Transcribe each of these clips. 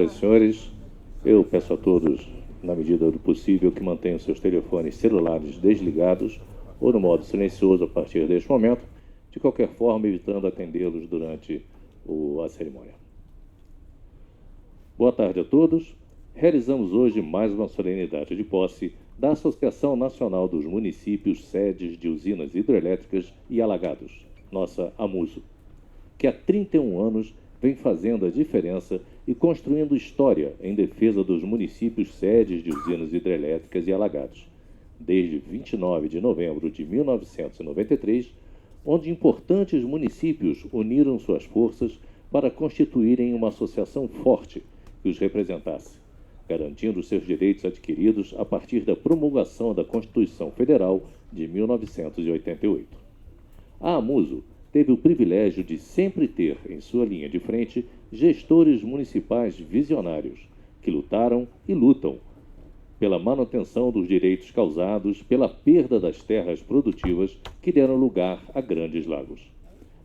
Senhoras e senhores, eu peço a todos, na medida do possível, que mantenham seus telefones celulares desligados ou no modo silencioso a partir deste momento, de qualquer forma, evitando atendê-los durante a cerimônia. Boa tarde a todos. Realizamos hoje mais uma solenidade de posse da Associação Nacional dos Municípios Sedes de Usinas Hidrelétricas e Alagados, nossa AMUSO, que há 31 anos vem fazendo a diferença e construindo história em defesa dos municípios sedes de usinas hidrelétricas e alagados, desde 29 de novembro de 1993, onde importantes municípios uniram suas forças para constituírem uma associação forte que os representasse, garantindo seus direitos adquiridos a partir da promulgação da Constituição Federal de 1988. A AMUSO teve o privilégio de sempre ter em sua linha de frente gestores municipais visionários, que lutaram e lutam pela manutenção dos direitos causados pela perda das terras produtivas que deram lugar a grandes lagos.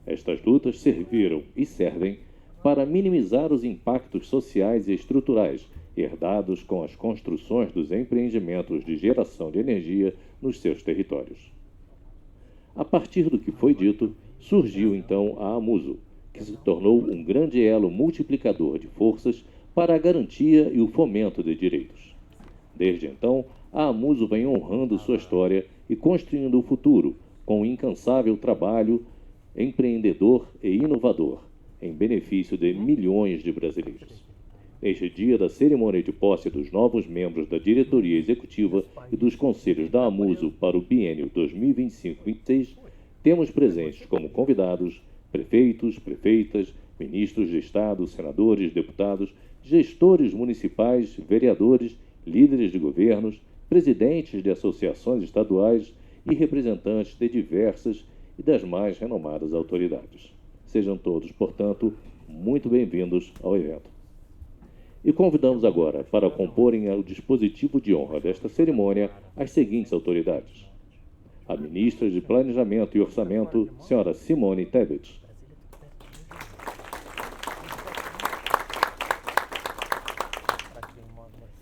Estas lutas serviram e servem para minimizar os impactos sociais e estruturais herdados com as construções dos empreendimentos de geração de energia nos seus territórios. A partir do que foi dito, surgiu então a AMUSO, que se tornou um grande elo multiplicador de forças para a garantia e o fomento de direitos. Desde então, a AMUSO vem honrando sua história e construindo o futuro com um incansável trabalho empreendedor e inovador, em benefício de milhões de brasileiros. Neste dia da cerimônia de posse dos novos membros da diretoria executiva e dos conselhos da AMUSO para o biênio 2025-26, temos presentes como convidados prefeitos, prefeitas, ministros de Estado, senadores, deputados, gestores municipais, vereadores, líderes de governos, presidentes de associações estaduais e representantes de diversas e das mais renomadas autoridades. Sejam todos, portanto, muito bem-vindos ao evento. E convidamos agora para comporem o dispositivo de honra desta cerimônia as seguintes autoridades: a ministra de Planejamento e Orçamento, senhora Simone Tebet.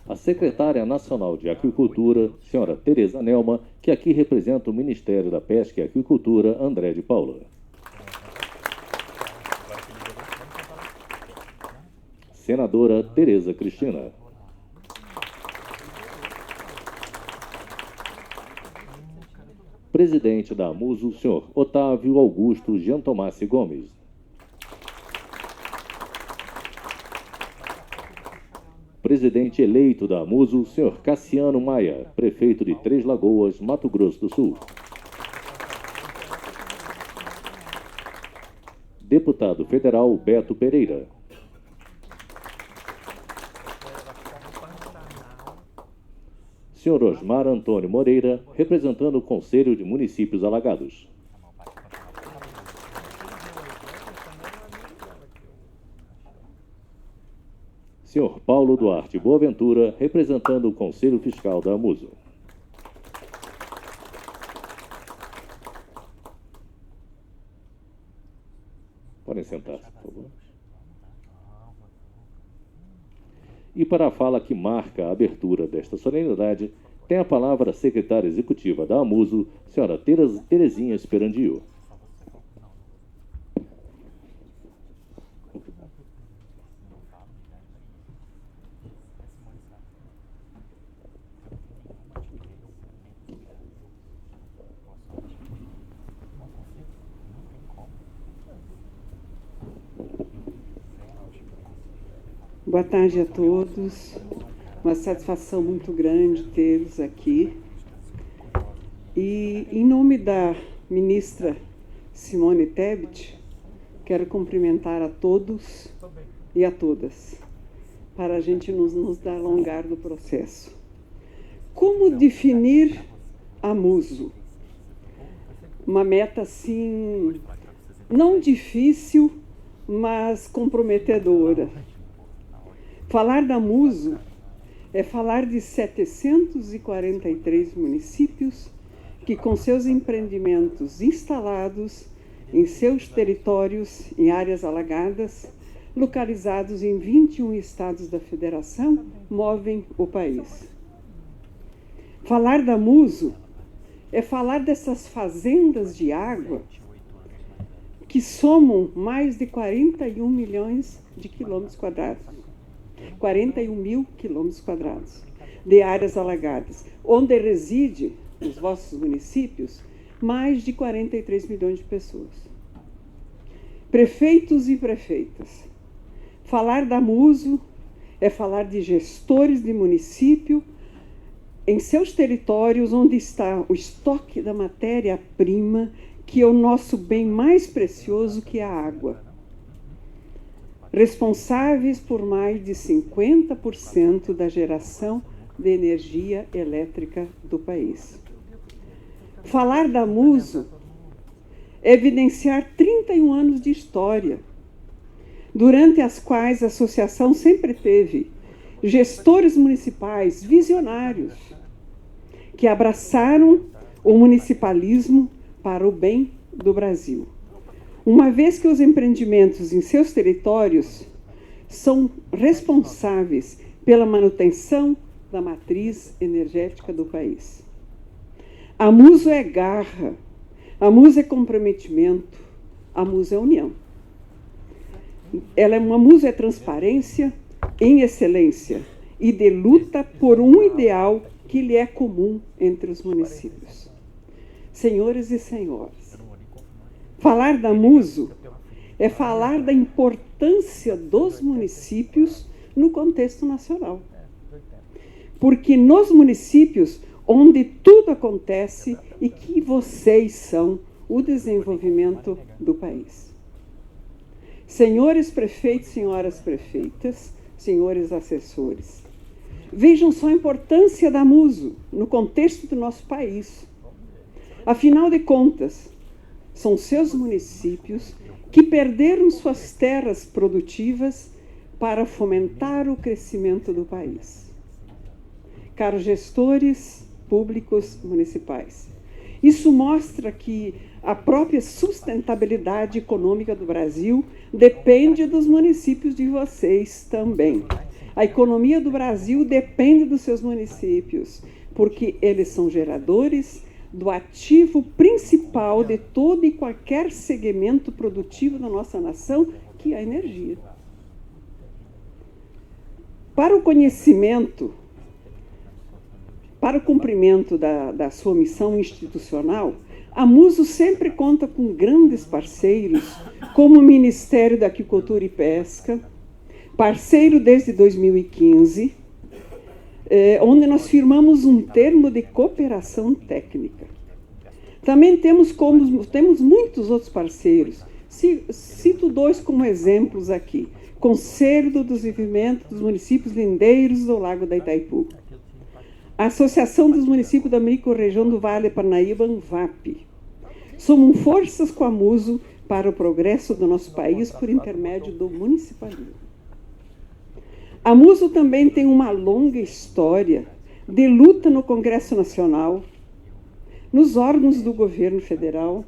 A secretária nacional de Aquicultura, senhora Tereza Nelma, que aqui representa o Ministério da Pesca e Aquicultura, André de Paula. Senadora Tereza Cristina. Presidente da AMUSO, senhor Otávio Augusto Giantomassi Gomes. Presidente eleito da AMUSO, senhor Cassiano Maia, prefeito de Três Lagoas, Mato Grosso do Sul. Deputado federal Beto Pereira. Senhor Osmar Antônio Moreira, representando o Conselho de Municípios Alagados. Senhor Paulo Duarte Boaventura, representando o Conselho Fiscal da AMUSO. Podem sentar-se, por favor. E para a fala que marca a abertura desta solenidade, tem a palavra a secretária executiva da AMUSO, senhora Terezinha Esperandio. Boa tarde a todos. Uma satisfação muito grande tê-los aqui. E, em nome da ministra Simone Tebet, quero cumprimentar a todos e a todas, para a gente nos dar alongar do processo. Como definir a AMUSO? Uma meta, assim, não difícil, mas comprometedora. Falar da AMUSO é falar de 743 municípios que, com seus empreendimentos instalados em seus territórios, em áreas alagadas, localizados em 21 estados da Federação, movem o país. Falar da Muso é falar dessas fazendas de água que somam mais de 41 milhões de quilômetros quadrados, 41 mil quilômetros quadrados de áreas alagadas, onde reside, nos vossos municípios, mais de 43 milhões de pessoas. Prefeitos e prefeitas. Falar da Muso é falar de gestores de município em seus territórios onde está o estoque da matéria-prima, que é o nosso bem mais precioso, que é a água. Responsáveis por mais de 50% da geração de energia elétrica do país. Falar da Muso é evidenciar 31 anos de história, durante as quais a associação sempre teve gestores municipais visionários que abraçaram o municipalismo para o bem do Brasil. Uma vez que os empreendimentos em seus territórios são responsáveis pela manutenção da matriz energética do país. A Muso é garra, a Muso é comprometimento, a Muso é união. Uma Muso é transparência em excelência e de luta por um ideal que lhe é comum entre os municípios. Senhores e senhoras, falar da Muso é falar da importância dos municípios no contexto nacional. Porque nos municípios onde tudo acontece e que vocês são o desenvolvimento do país. Senhores prefeitos, senhoras prefeitas, senhores assessores, vejam só a importância da Muso no contexto do nosso país. Afinal de contas, são seus municípios que perderam suas terras produtivas para fomentar o crescimento do país. Caros gestores públicos municipais, isso mostra que a própria sustentabilidade econômica do Brasil depende dos municípios de vocês também. A economia do Brasil depende dos seus municípios, porque eles são geradores do ativo principal de todo e qualquer segmento produtivo da nossa nação, que é a energia. Para o conhecimento, para o cumprimento da sua missão institucional, a Muso sempre conta com grandes parceiros, como o Ministério da Agricultura e Pesca, parceiro desde 2015, onde nós firmamos um termo de cooperação técnica. Também temos muitos outros parceiros. Cito dois como exemplos aqui. Conselho do Desenvolvimento dos Municípios Lindeiros do Lago da Itaipu. A Associação dos Municípios da Microrregião do Vale do Parnaíba, ANVAP. Somam forças com a Muso para o progresso do nosso país por intermédio do municipalismo. A Muso também tem uma longa história de luta no Congresso Nacional, nos órgãos do governo federal,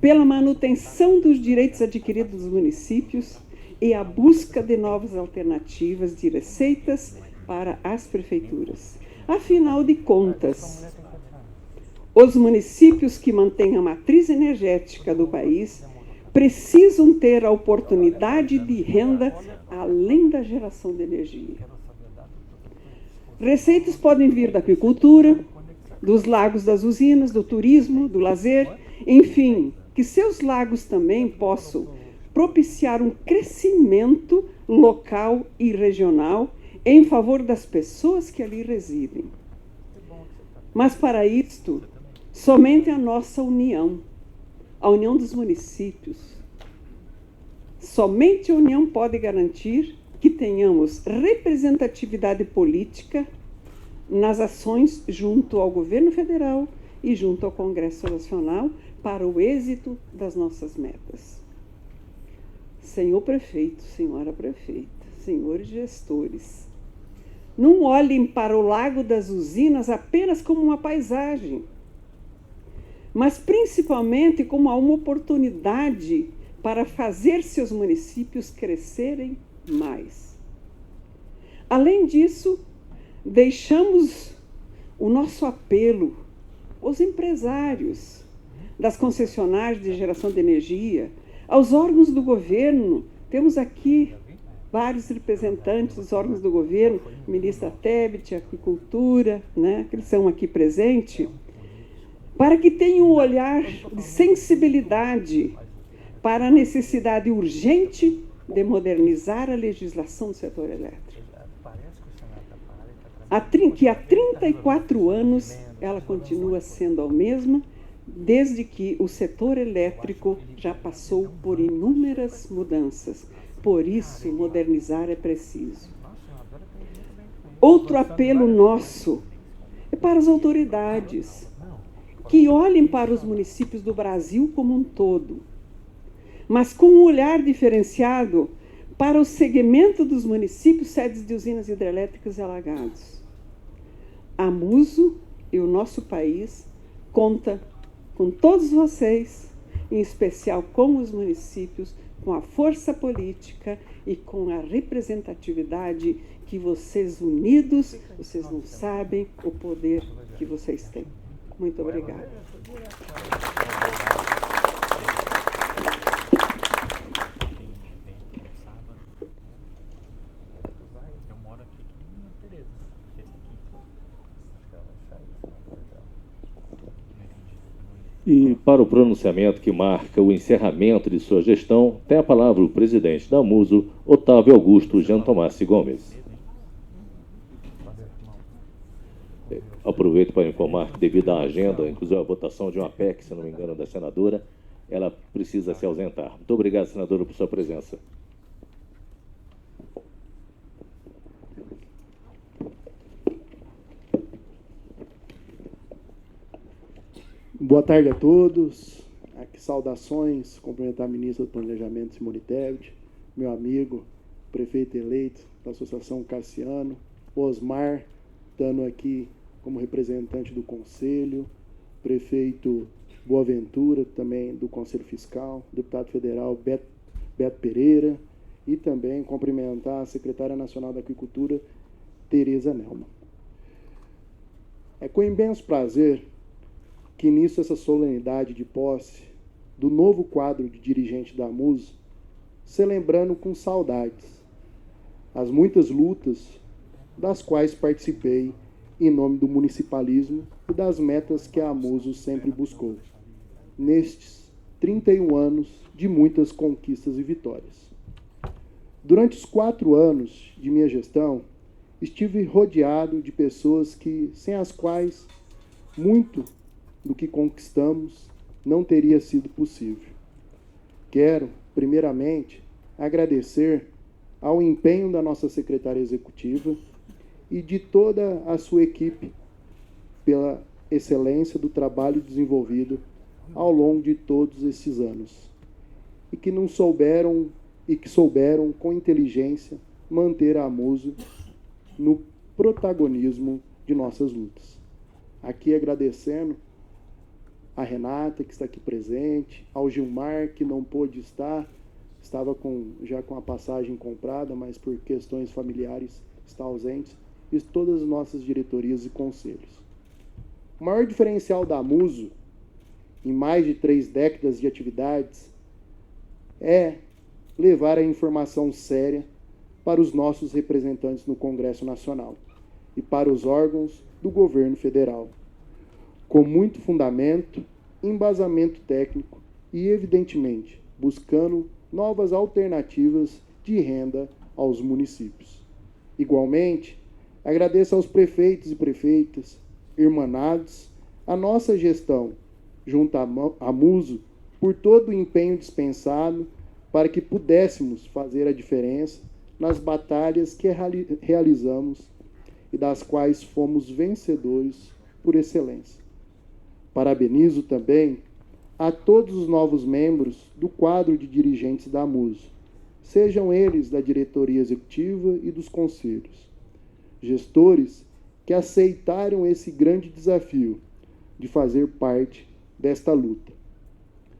pela manutenção dos direitos adquiridos dos municípios e a busca de novas alternativas de receitas para as prefeituras. Afinal de contas, os municípios que mantêm a matriz energética do país precisam ter a oportunidade de renda além da geração de energia. Receitas podem vir da agricultura, dos lagos das usinas, do turismo, do lazer, enfim, que seus lagos também possam propiciar um crescimento local e regional em favor das pessoas que ali residem. Mas para isto, somente a nossa união, a união dos municípios, somente a união pode garantir que tenhamos representatividade política nas ações junto ao governo federal e junto ao Congresso Nacional para o êxito das nossas metas. Senhor prefeito, senhora prefeita, senhores gestores, não olhem para o Lago das Usinas apenas como uma paisagem, mas principalmente como uma oportunidade para fazer seus municípios crescerem mais. Além disso, deixamos o nosso apelo aos empresários das concessionárias de geração de energia, aos órgãos do governo. Temos aqui vários representantes dos órgãos do governo, a ministra Tebet, Agricultura, né, que eles são aqui presentes, para que tenham um olhar de sensibilidade para a necessidade urgente de modernizar a legislação do setor elétrico. Que há 34 anos ela continua sendo a mesma, desde que o setor elétrico já passou por inúmeras mudanças. Por isso, modernizar é preciso. Outro apelo nosso é para as autoridades, que olhem para os municípios do Brasil como um todo, mas com um olhar diferenciado para o segmento dos municípios sedes de usinas hidrelétricas e alagados. A Muso e o nosso país conta com todos vocês, em especial com os municípios, com a força política e com a representatividade que vocês unidos, vocês não sabem o poder que vocês têm. Muito obrigada. E para o pronunciamento que marca o encerramento de sua gestão, tem a palavra o presidente da Muso, Otávio Augusto Jean Tomassi Gomes. Aproveito para informar que, devido à agenda, inclusive a votação de uma PEC, se não me engano, da senadora, ela precisa se ausentar. Muito obrigado, senadora, por sua presença. Boa tarde a todos. Aqui saudações, cumprimentar a ministra do Planejamento, Simone Tebet, meu amigo, prefeito eleito da Associação Cassiano, Osmar, estando aqui como representante do Conselho, prefeito Boaventura, também do Conselho Fiscal, deputado federal Beto Pereira, e também cumprimentar a secretária nacional da Agricultura, Tereza Nelma. É com imenso prazer que inicio essa solenidade de posse do novo quadro de dirigente da Muso, se lembrando com saudades as muitas lutas das quais participei em nome do municipalismo e das metas que a Muso sempre buscou, nestes 31 anos de muitas conquistas e vitórias. Durante os 4 anos de minha gestão, estive rodeado de pessoas sem as quais muito do que conquistamos não teria sido possível. Quero, primeiramente, agradecer ao empenho da nossa secretária executiva e de toda a sua equipe pela excelência do trabalho desenvolvido ao longo de todos esses anos e que souberam com inteligência manter a Muso no protagonismo de nossas lutas. Aqui agradecendo a Renata, que está aqui presente, ao Gilmar, que não pôde estar, estava já com a passagem comprada, mas por questões familiares está ausente, e todas as nossas diretorias e conselhos. O maior diferencial da Muso, em mais de 3 décadas de atividades, é levar a informação séria para os nossos representantes no Congresso Nacional e para os órgãos do governo federal, com muito fundamento, embasamento técnico e, evidentemente, buscando novas alternativas de renda aos municípios. Igualmente, agradeço aos prefeitos e prefeitas, irmanados, a nossa gestão, junto à Muso, por todo o empenho dispensado para que pudéssemos fazer a diferença nas batalhas que realizamos e das quais fomos vencedores por excelência. Parabenizo também a todos os novos membros do quadro de dirigentes da Muso, sejam eles da diretoria executiva e dos conselhos, gestores que aceitaram esse grande desafio de fazer parte desta luta.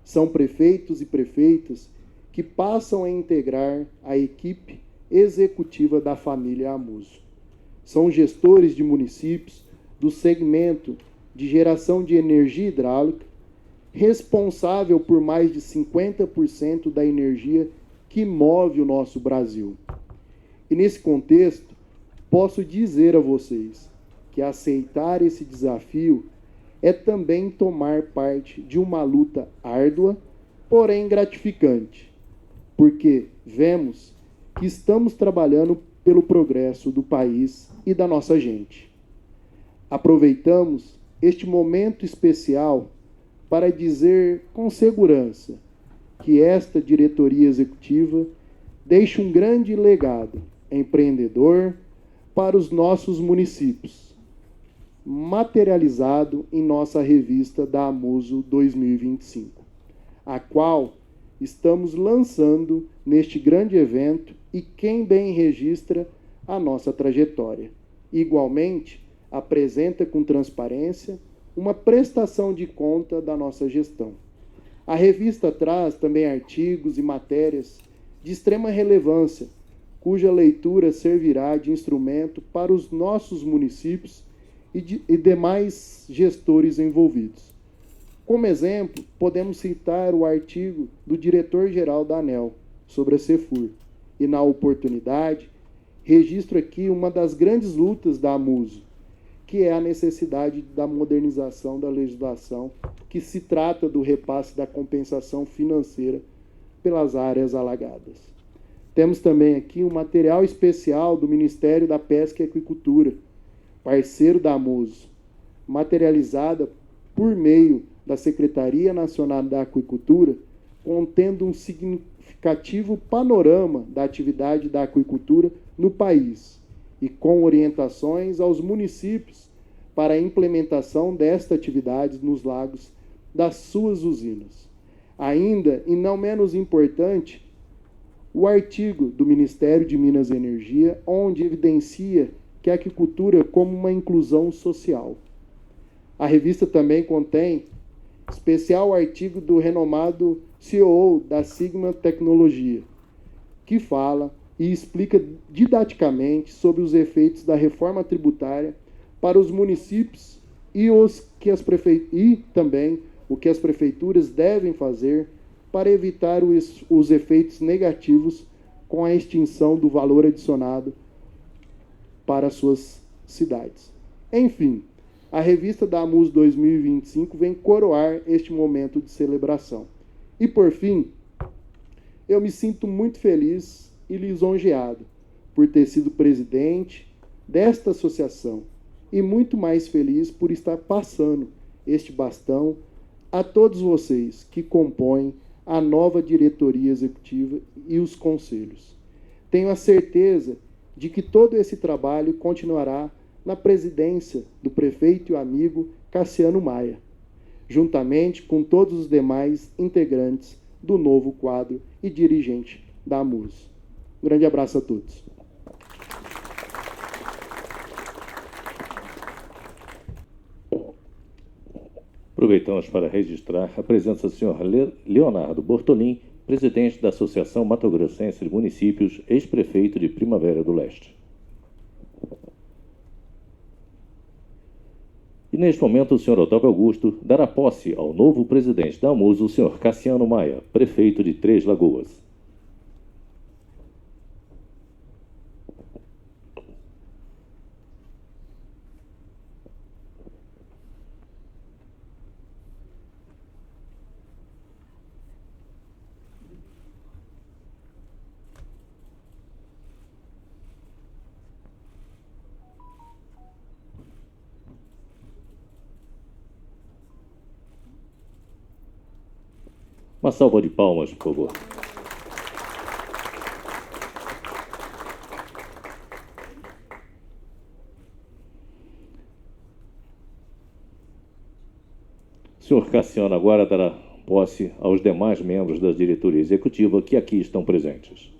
São prefeitos e prefeitas que passam a integrar a equipe executiva da família Amuso. São gestores de municípios do segmento de geração de energia hidráulica, responsável por mais de 50% da energia que move o nosso Brasil. E nesse contexto, posso dizer a vocês que aceitar esse desafio é também tomar parte de uma luta árdua, porém gratificante, porque vemos que estamos trabalhando pelo progresso do país e da nossa gente. Aproveitamos este momento especial para dizer com segurança que esta diretoria executiva deixa um grande legado empreendedor para os nossos municípios, materializado em nossa revista da Amuso 2025, a qual estamos lançando neste grande evento e quem bem registra a nossa trajetória. Igualmente, apresenta com transparência uma prestação de conta da nossa gestão. A revista traz também artigos e matérias de extrema relevância, cuja leitura servirá de instrumento para os nossos municípios e demais gestores envolvidos. Como exemplo, podemos citar o artigo do diretor-geral da ANEEL sobre a Cefur. E, na oportunidade, registro aqui uma das grandes lutas da Amuso, que é a necessidade da modernização da legislação, que se trata do repasse da compensação financeira pelas áreas alagadas. Temos também aqui um material especial do Ministério da Pesca e Aquicultura, parceiro da Amuso, materializada por meio da Secretaria Nacional da Aquicultura, contendo um significativo panorama da atividade da aquicultura no país e com orientações aos municípios para a implementação desta atividade nos lagos das suas usinas. Ainda, e não menos importante, o artigo do Ministério de Minas e Energia, onde evidencia que a aquicultura como uma inclusão social. A revista também contém especial artigo do renomado CEO da Sigma Tecnologia, que fala e explica didaticamente sobre os efeitos da reforma tributária para os municípios e também o que as prefeituras devem fazer para evitar os efeitos negativos com a extinção do valor adicionado para suas cidades. Enfim, a revista da Amuso 2025 vem coroar este momento de celebração. E, por fim, eu me sinto muito feliz e lisonjeado por ter sido presidente desta associação e muito mais feliz por estar passando este bastão a todos vocês que compõem a nova diretoria executiva e os conselhos. Tenho a certeza de que todo esse trabalho continuará na presidência do prefeito e amigo Cassiano Maia, juntamente com todos os demais integrantes do novo quadro e dirigente da Amuso. Um grande abraço a todos. Aproveitamos para registrar a presença do senhor Leonardo Bortolin, presidente da Associação Mato Grossense de Municípios, ex-prefeito de Primavera do Leste. E neste momento o senhor Otávio Augusto dará posse ao novo presidente da Amuso, o senhor Cassiano Maia, prefeito de Três Lagoas. Uma salva de palmas, por favor. O senhor Cassiano agora dará posse aos demais membros da diretoria executiva que aqui estão presentes.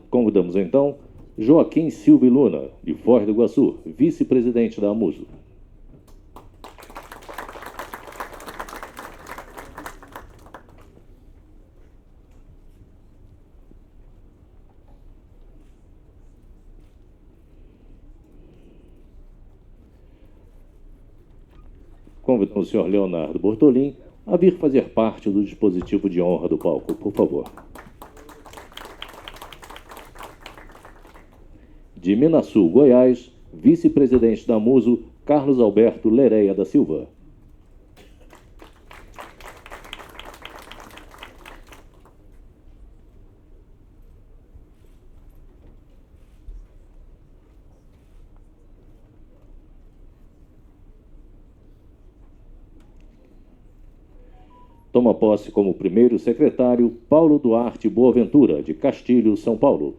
Convidamos então Joaquim Silva e Luna, de Foz do Iguaçu, vice-presidente da Amuso. Convidamos o senhor Leonardo Bortolin a vir fazer parte do dispositivo de honra do palco, por favor. De Minasul, Goiás, vice-presidente da Amuso, Carlos Alberto Lereia da Silva. Toma posse como primeiro secretário Paulo Duarte Boaventura, de Castilho, São Paulo.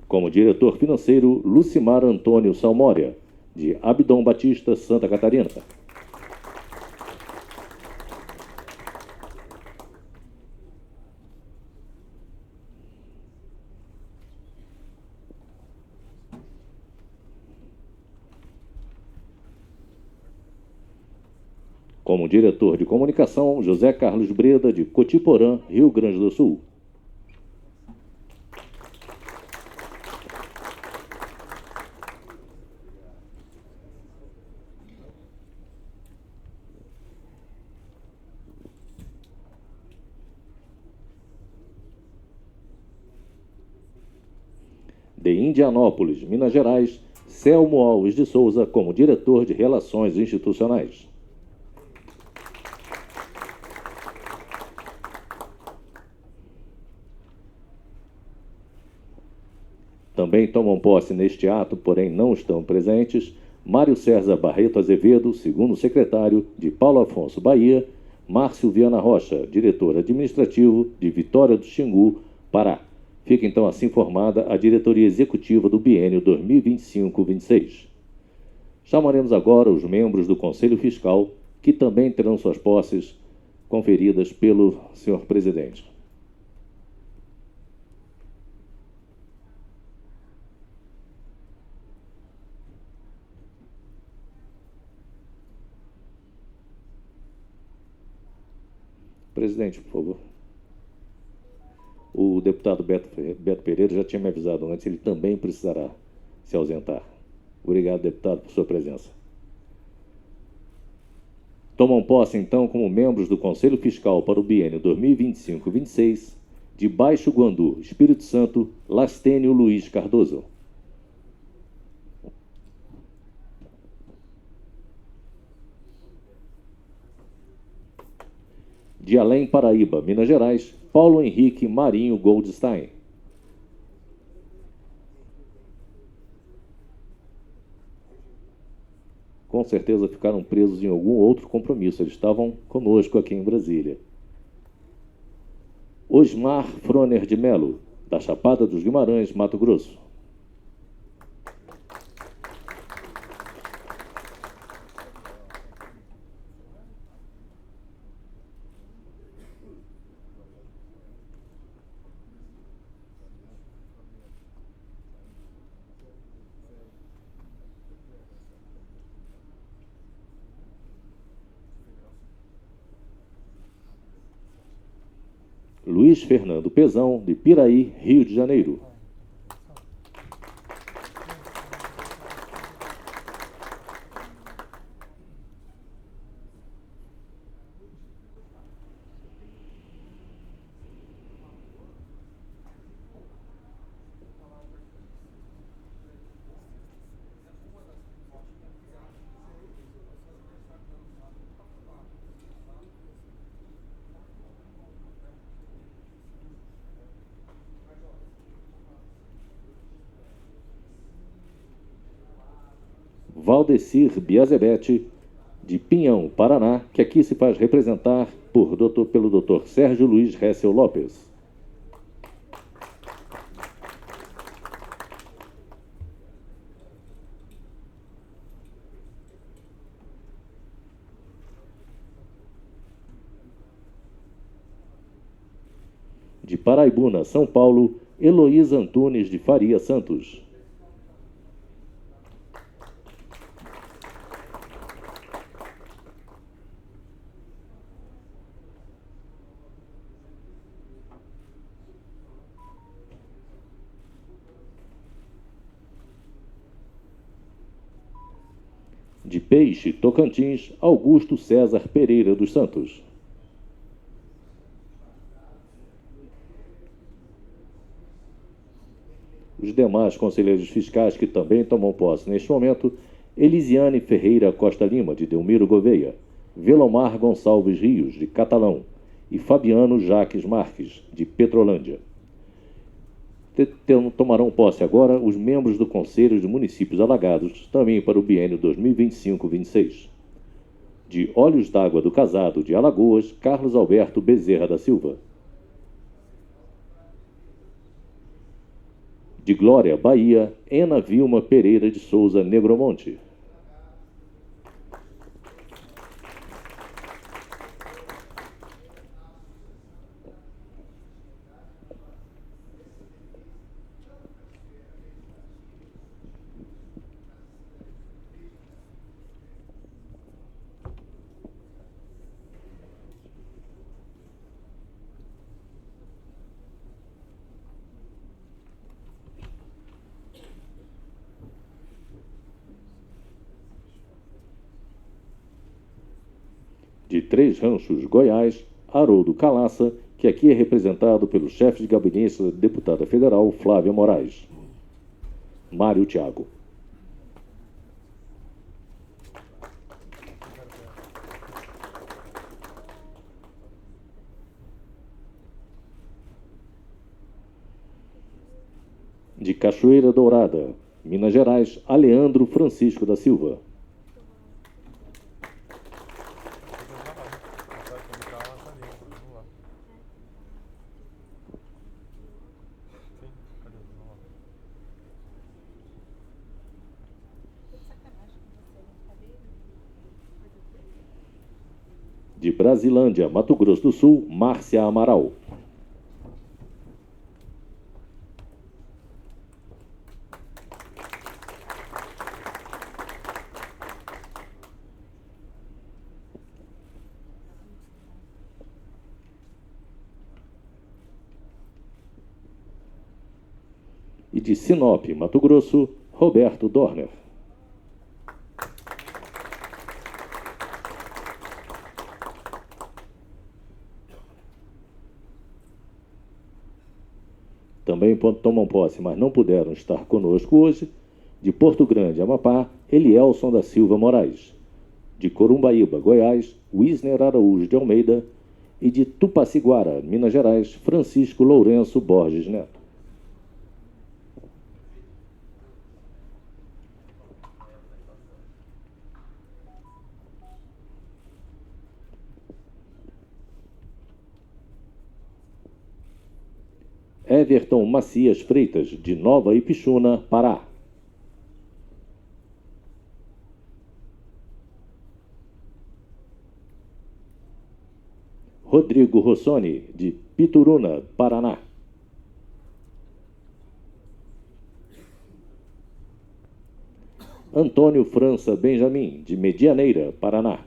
Como diretor financeiro, Lucimar Antônio Salmória, de Abdom Batista, Santa Catarina. Como diretor de comunicação, José Carlos Breda, de Cotiporã, Rio Grande do Sul. De Indianópolis, Minas Gerais, Selmo Alves de Souza, como diretor de Relações Institucionais. Também tomam posse neste ato, porém não estão presentes, Mário César Barreto Azevedo, segundo secretário, de Paulo Afonso, Bahia, Márcio Viana Rocha, diretor administrativo de Vitória do Xingu, Pará. Fica então assim formada a diretoria executiva do biênio 2025-26. Chamaremos agora os membros do Conselho Fiscal, que também terão suas posses conferidas pelo senhor presidente. Presidente, por favor. O deputado Beto Pereira já tinha me avisado antes, ele também precisará se ausentar. Obrigado, deputado, por sua presença. Tomam posse, então, como membros do Conselho Fiscal para o biênio 2025-26, de Baixo Guandu, Espírito Santo, Lastênio Luiz Cardoso. De Além Paraíba, Minas Gerais, Paulo Henrique Marinho Goldstein. Com certeza ficaram presos em algum outro compromisso. Eles estavam conosco aqui em Brasília. Osmar Froner de Melo, da Chapada dos Guimarães, Mato Grosso. Luiz Fernando Pezão, de Piraí, Rio de Janeiro. Valdecir Biazebete, de Pinhão, Paraná, que aqui se faz representar pelo Dr. Sérgio Luiz Hessel Lopes. De Paraibuna, São Paulo, Heloísa Antunes de Faria Santos. De Peixe, Tocantins, Augusto César Pereira dos Santos. Os demais conselheiros fiscais que também tomam posse neste momento: Elisiane Ferreira Costa Lima, de Delmiro Gouveia, Velomar Gonçalves Rios, de Catalão, e Fabiano Jaques Marques, de Petrolândia. Tomarão posse agora os membros do Conselho de Municípios Alagados, também para o biênio 2025-26. De Olhos d'Água do Casado, de Alagoas, Carlos Alberto Bezerra da Silva. De Glória, Bahia, Ena Vilma Pereira de Souza Negromonte. De Três Ranchos, Goiás, Haroldo Calaça, que aqui é representado pelo chefe de gabinete da deputada federal Flávia Moraes. Mário Thiago. De Cachoeira Dourada, Minas Gerais, Aleandro Francisco da Silva. De Brasilândia, Mato Grosso do Sul, Márcia Amaral. E de Sinop, Mato Grosso, Roberto Dorner. Também tomam posse, mas não puderam estar conosco hoje: de Porto Grande, Amapá, Elielson da Silva Moraes. De Corumbaíba, Goiás, Wisner Araújo de Almeida. E de Tupaciguara, Minas Gerais, Francisco Lourenço Borges Neto. Everton Macias Freitas, de Nova Ipixuna, Pará. Rodrigo Rossoni, de Pituruna, Paraná. Antônio França Benjamin, de Medianeira, Paraná.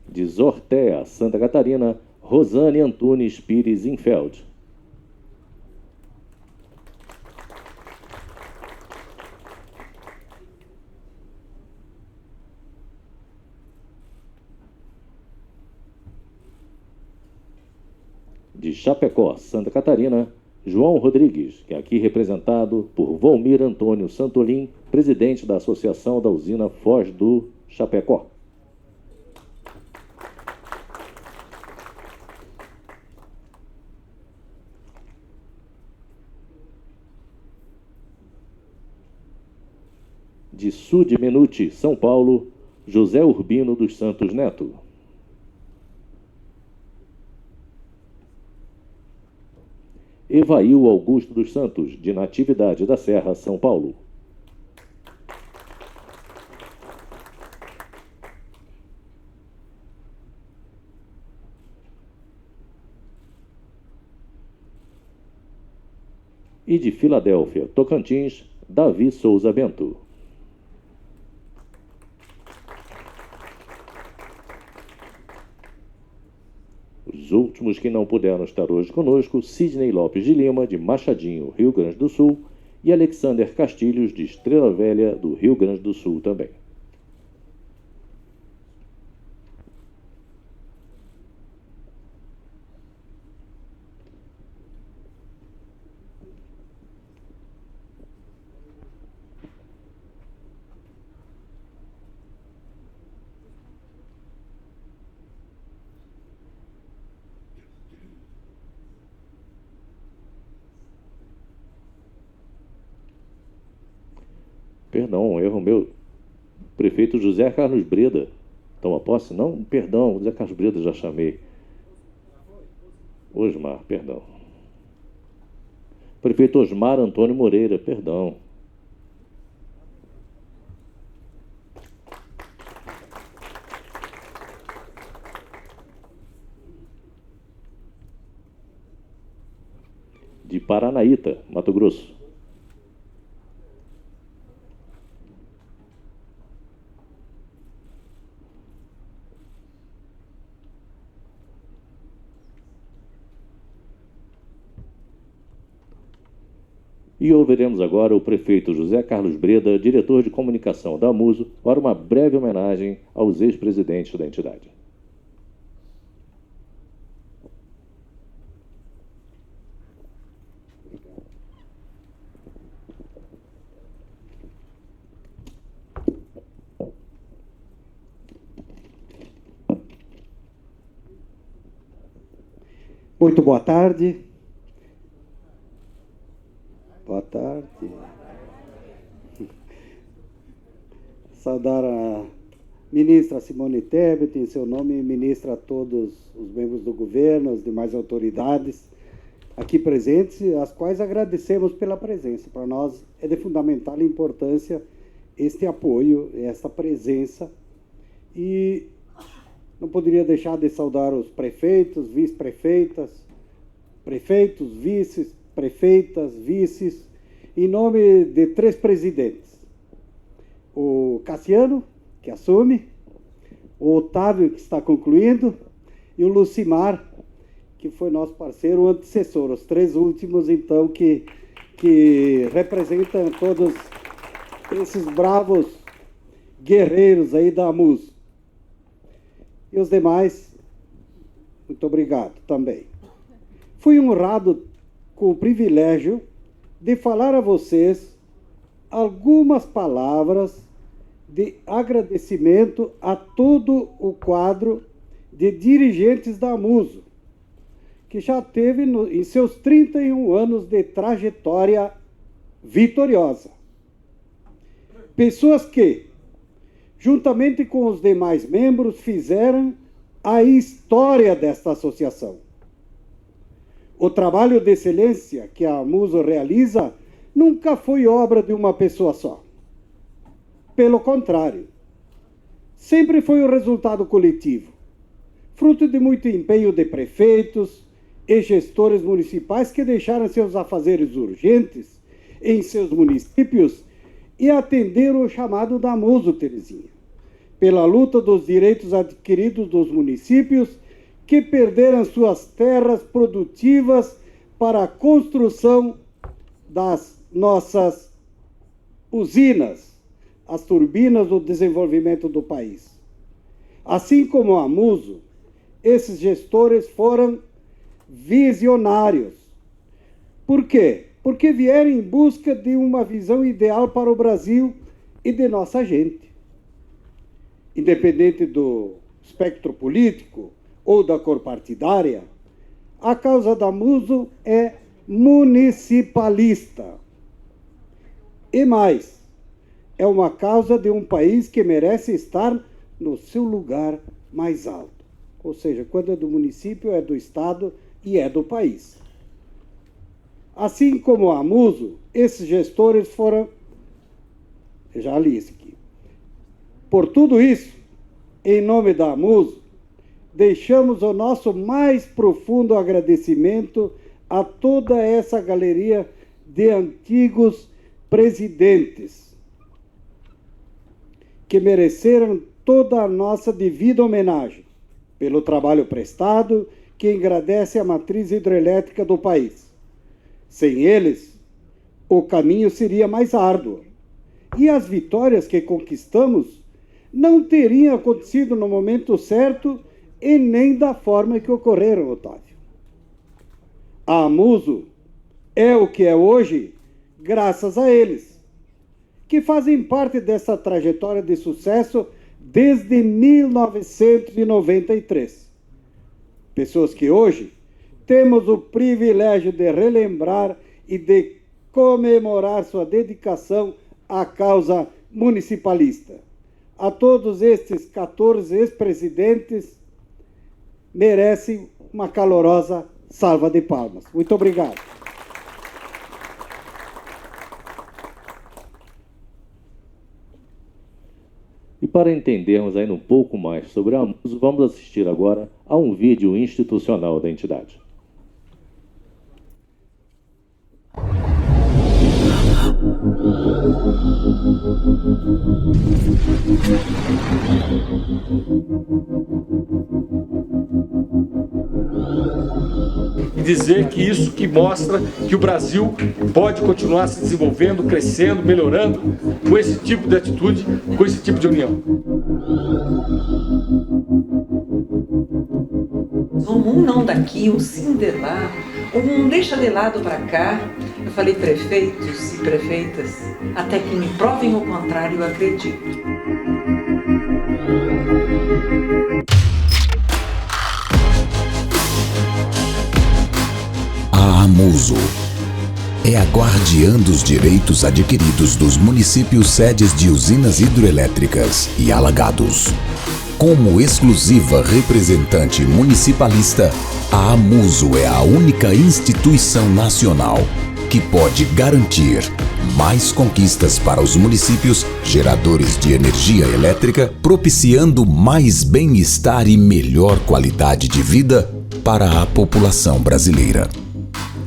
De Zortea, Santa Catarina, Rosane Antunes Pires Infeld. De Chapecó, Santa Catarina, João Rodrigues, que é aqui representado por Volmir Antônio Santolim, presidente da Associação da Usina Foz do Chapecó. De Sudmenuti, São Paulo, José Urbino dos Santos Neto. Evail Augusto dos Santos, de Natividade da Serra, São Paulo. E de Filadélfia, Tocantins, Davi Souza Bento. Os últimos que não puderam estar hoje conosco, Sidney Lopes de Lima, de Machadinho, Rio Grande do Sul, e Alexander Castilhos, de Estrela Velha, do Rio Grande do Sul também. Perdão, erro meu. Prefeito José Carlos Breda. Toma posse? Não, perdão, José Carlos Breda já chamei. Osmar, perdão. Prefeito Osmar Antônio Moreira, perdão. De Paranaíta, Mato Grosso. E ouviremos agora o prefeito José Carlos Breda, diretor de comunicação da Amuso, para uma breve homenagem aos ex-presidentes da entidade. Muito boa tarde. Boa tarde. Saudar a ministra Simone Tebet, em seu nome, ministra a todos os membros do governo, as demais autoridades aqui presentes, às quais agradecemos pela presença. Para nós é de fundamental importância este apoio, esta presença. E não poderia deixar de saudar os prefeitos, vice-prefeitas, prefeitos, vices, prefeitas, vices, em nome de 3 presidentes. O Cassiano, que assume, o Otávio, que está concluindo, e o Lucimar, que foi nosso parceiro, o antecessor. Os 3 últimos, então, que representam todos esses bravos guerreiros aí da Amuso. E os demais, muito obrigado também. Fui honrado com o privilégio de falar a vocês algumas palavras de agradecimento a todo o quadro de dirigentes da Amuso, que já teve em seus 31 anos de trajetória vitoriosa. Pessoas que, juntamente com os demais membros, fizeram a história desta associação. O trabalho de excelência que a Amuso realiza nunca foi obra de uma pessoa só. Pelo contrário, sempre foi o resultado coletivo, fruto de muito empenho de prefeitos e gestores municipais que deixaram seus afazeres urgentes em seus municípios e atenderam o chamado da Amuso Terezinha, pela luta dos direitos adquiridos dos municípios que perderam suas terras produtivas para a construção das nossas usinas, as turbinas do desenvolvimento do país. Assim como a Amuso, esses gestores foram visionários. Por quê? Porque vieram em busca de uma visão ideal para o Brasil e de nossa gente. Independente do espectro político ou da cor partidária, a causa da Amuso é municipalista. E mais, é uma causa de um país que merece estar no seu lugar mais alto. Ou seja, quando é do município, é do Estado e é do país. Assim como a Amuso, esses gestores foram... Eu já li isso aqui. Por tudo isso, em nome da Amuso, deixamos o nosso mais profundo agradecimento a toda essa galeria de antigos presidentes que mereceram toda a nossa devida homenagem pelo trabalho prestado que engrandece a matriz hidrelétrica do país. Sem eles, o caminho seria mais árduo e as vitórias que conquistamos não teriam acontecido no momento certo e nem da forma que ocorreram, Otávio. A Amuso é o que é hoje graças a eles, que fazem parte dessa trajetória de sucesso desde 1993. Pessoas que hoje temos o privilégio de relembrar e de comemorar sua dedicação à causa municipalista. A todos estes 14 ex-presidentes merecem uma calorosa salva de palmas. Muito obrigado. E para entendermos ainda um pouco mais sobre a Amuso, vamos assistir agora a um vídeo institucional da entidade. E dizer que isso que mostra que o Brasil pode continuar se desenvolvendo, crescendo, melhorando com esse tipo de atitude, com esse tipo de união. Um não daqui, um sim de lá, um deixa de lado para cá. Eu falei prefeitos e prefeitas, até que me provem o contrário, eu acredito. A Amuso é a guardiã dos direitos adquiridos dos municípios sedes de usinas hidrelétricas e alagados. Como exclusiva representante municipalista, a Amuso é a única instituição nacional que pode garantir mais conquistas para os municípios geradores de energia elétrica, propiciando mais bem-estar e melhor qualidade de vida para a população brasileira.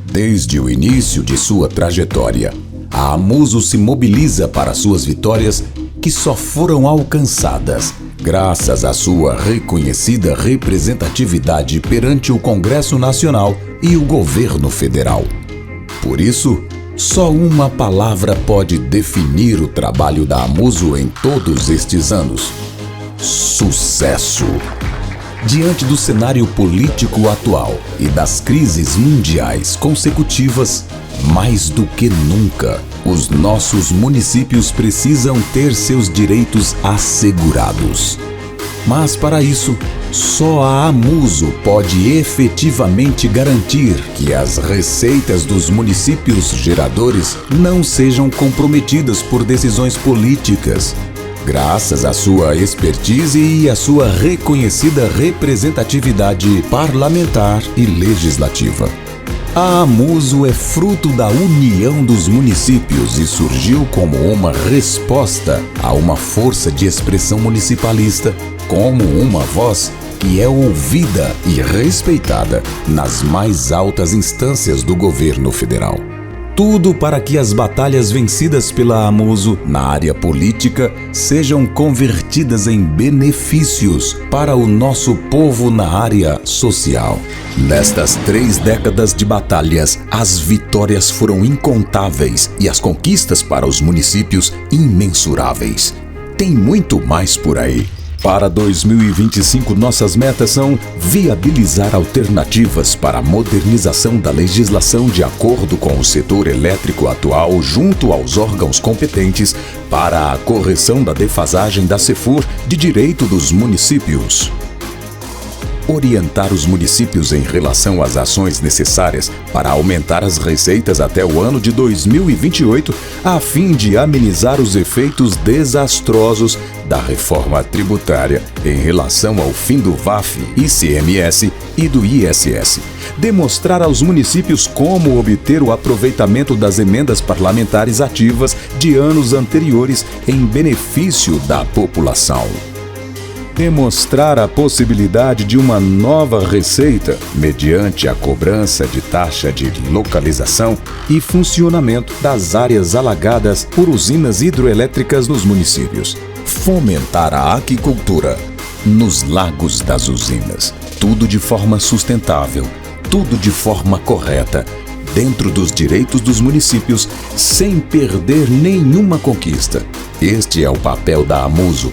Desde o início de sua trajetória, a Amuso se mobiliza para suas vitórias que só foram alcançadas graças à sua reconhecida representatividade perante o Congresso Nacional e o Governo Federal. Por isso, só uma palavra pode definir o trabalho da Amuso em todos estes anos: sucesso. Diante do cenário político atual e das crises mundiais consecutivas, mais do que nunca, os nossos municípios precisam ter seus direitos assegurados. Mas para isso, só a Amuso pode efetivamente garantir que as receitas dos municípios geradores não sejam comprometidas por decisões políticas, graças à sua expertise e à sua reconhecida representatividade parlamentar e legislativa. A Amuso é fruto da união dos municípios e surgiu como uma resposta a uma força de expressão municipalista, como uma voz que é ouvida e respeitada nas mais altas instâncias do governo federal. Tudo para que as batalhas vencidas pela Amuso na área política sejam convertidas em benefícios para o nosso povo na área social. Nestas 3 décadas de batalhas, as vitórias foram incontáveis e as conquistas para os municípios imensuráveis. Tem muito mais por aí. Para 2025, nossas metas são viabilizar alternativas para a modernização da legislação de acordo com o setor elétrico atual junto aos órgãos competentes para a correção da defasagem da CEFUR de direito dos municípios. orientar os municípios em relação às ações necessárias para aumentar as receitas até o ano de 2028, a fim de amenizar os efeitos desastrosos da reforma tributária em relação ao fim do VAF, ICMS e do ISS. Demonstrar aos municípios como obter o aproveitamento das emendas parlamentares ativas de anos anteriores em benefício da população. Demonstrar a possibilidade de uma nova receita mediante a cobrança de taxa de localização e funcionamento das áreas alagadas por usinas hidroelétricas nos municípios. Fomentar a aquicultura nos lagos das usinas. Tudo de forma sustentável, tudo de forma correta, dentro dos direitos dos municípios, sem perder nenhuma conquista. Este é o papel da Amuso.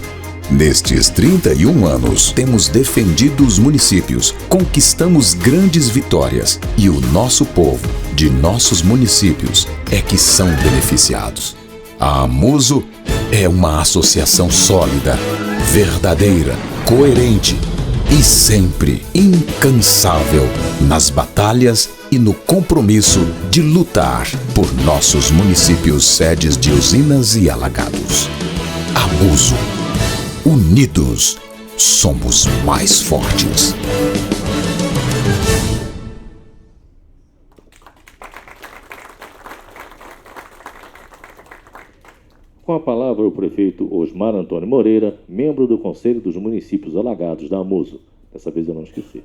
Nestes 31 anos, temos defendido os municípios, conquistamos grandes vitórias e o nosso povo, de nossos municípios, é que são beneficiados. A Amuso é uma associação sólida, verdadeira, coerente e sempre incansável nas batalhas e no compromisso de lutar por nossos municípios sedes de usinas e alagados. Amuso. Unidos, somos mais fortes. Com a palavra o prefeito Osmar Antônio Moreira, membro do Conselho dos Municípios Alagados da Amuso. Dessa vez eu não esqueci.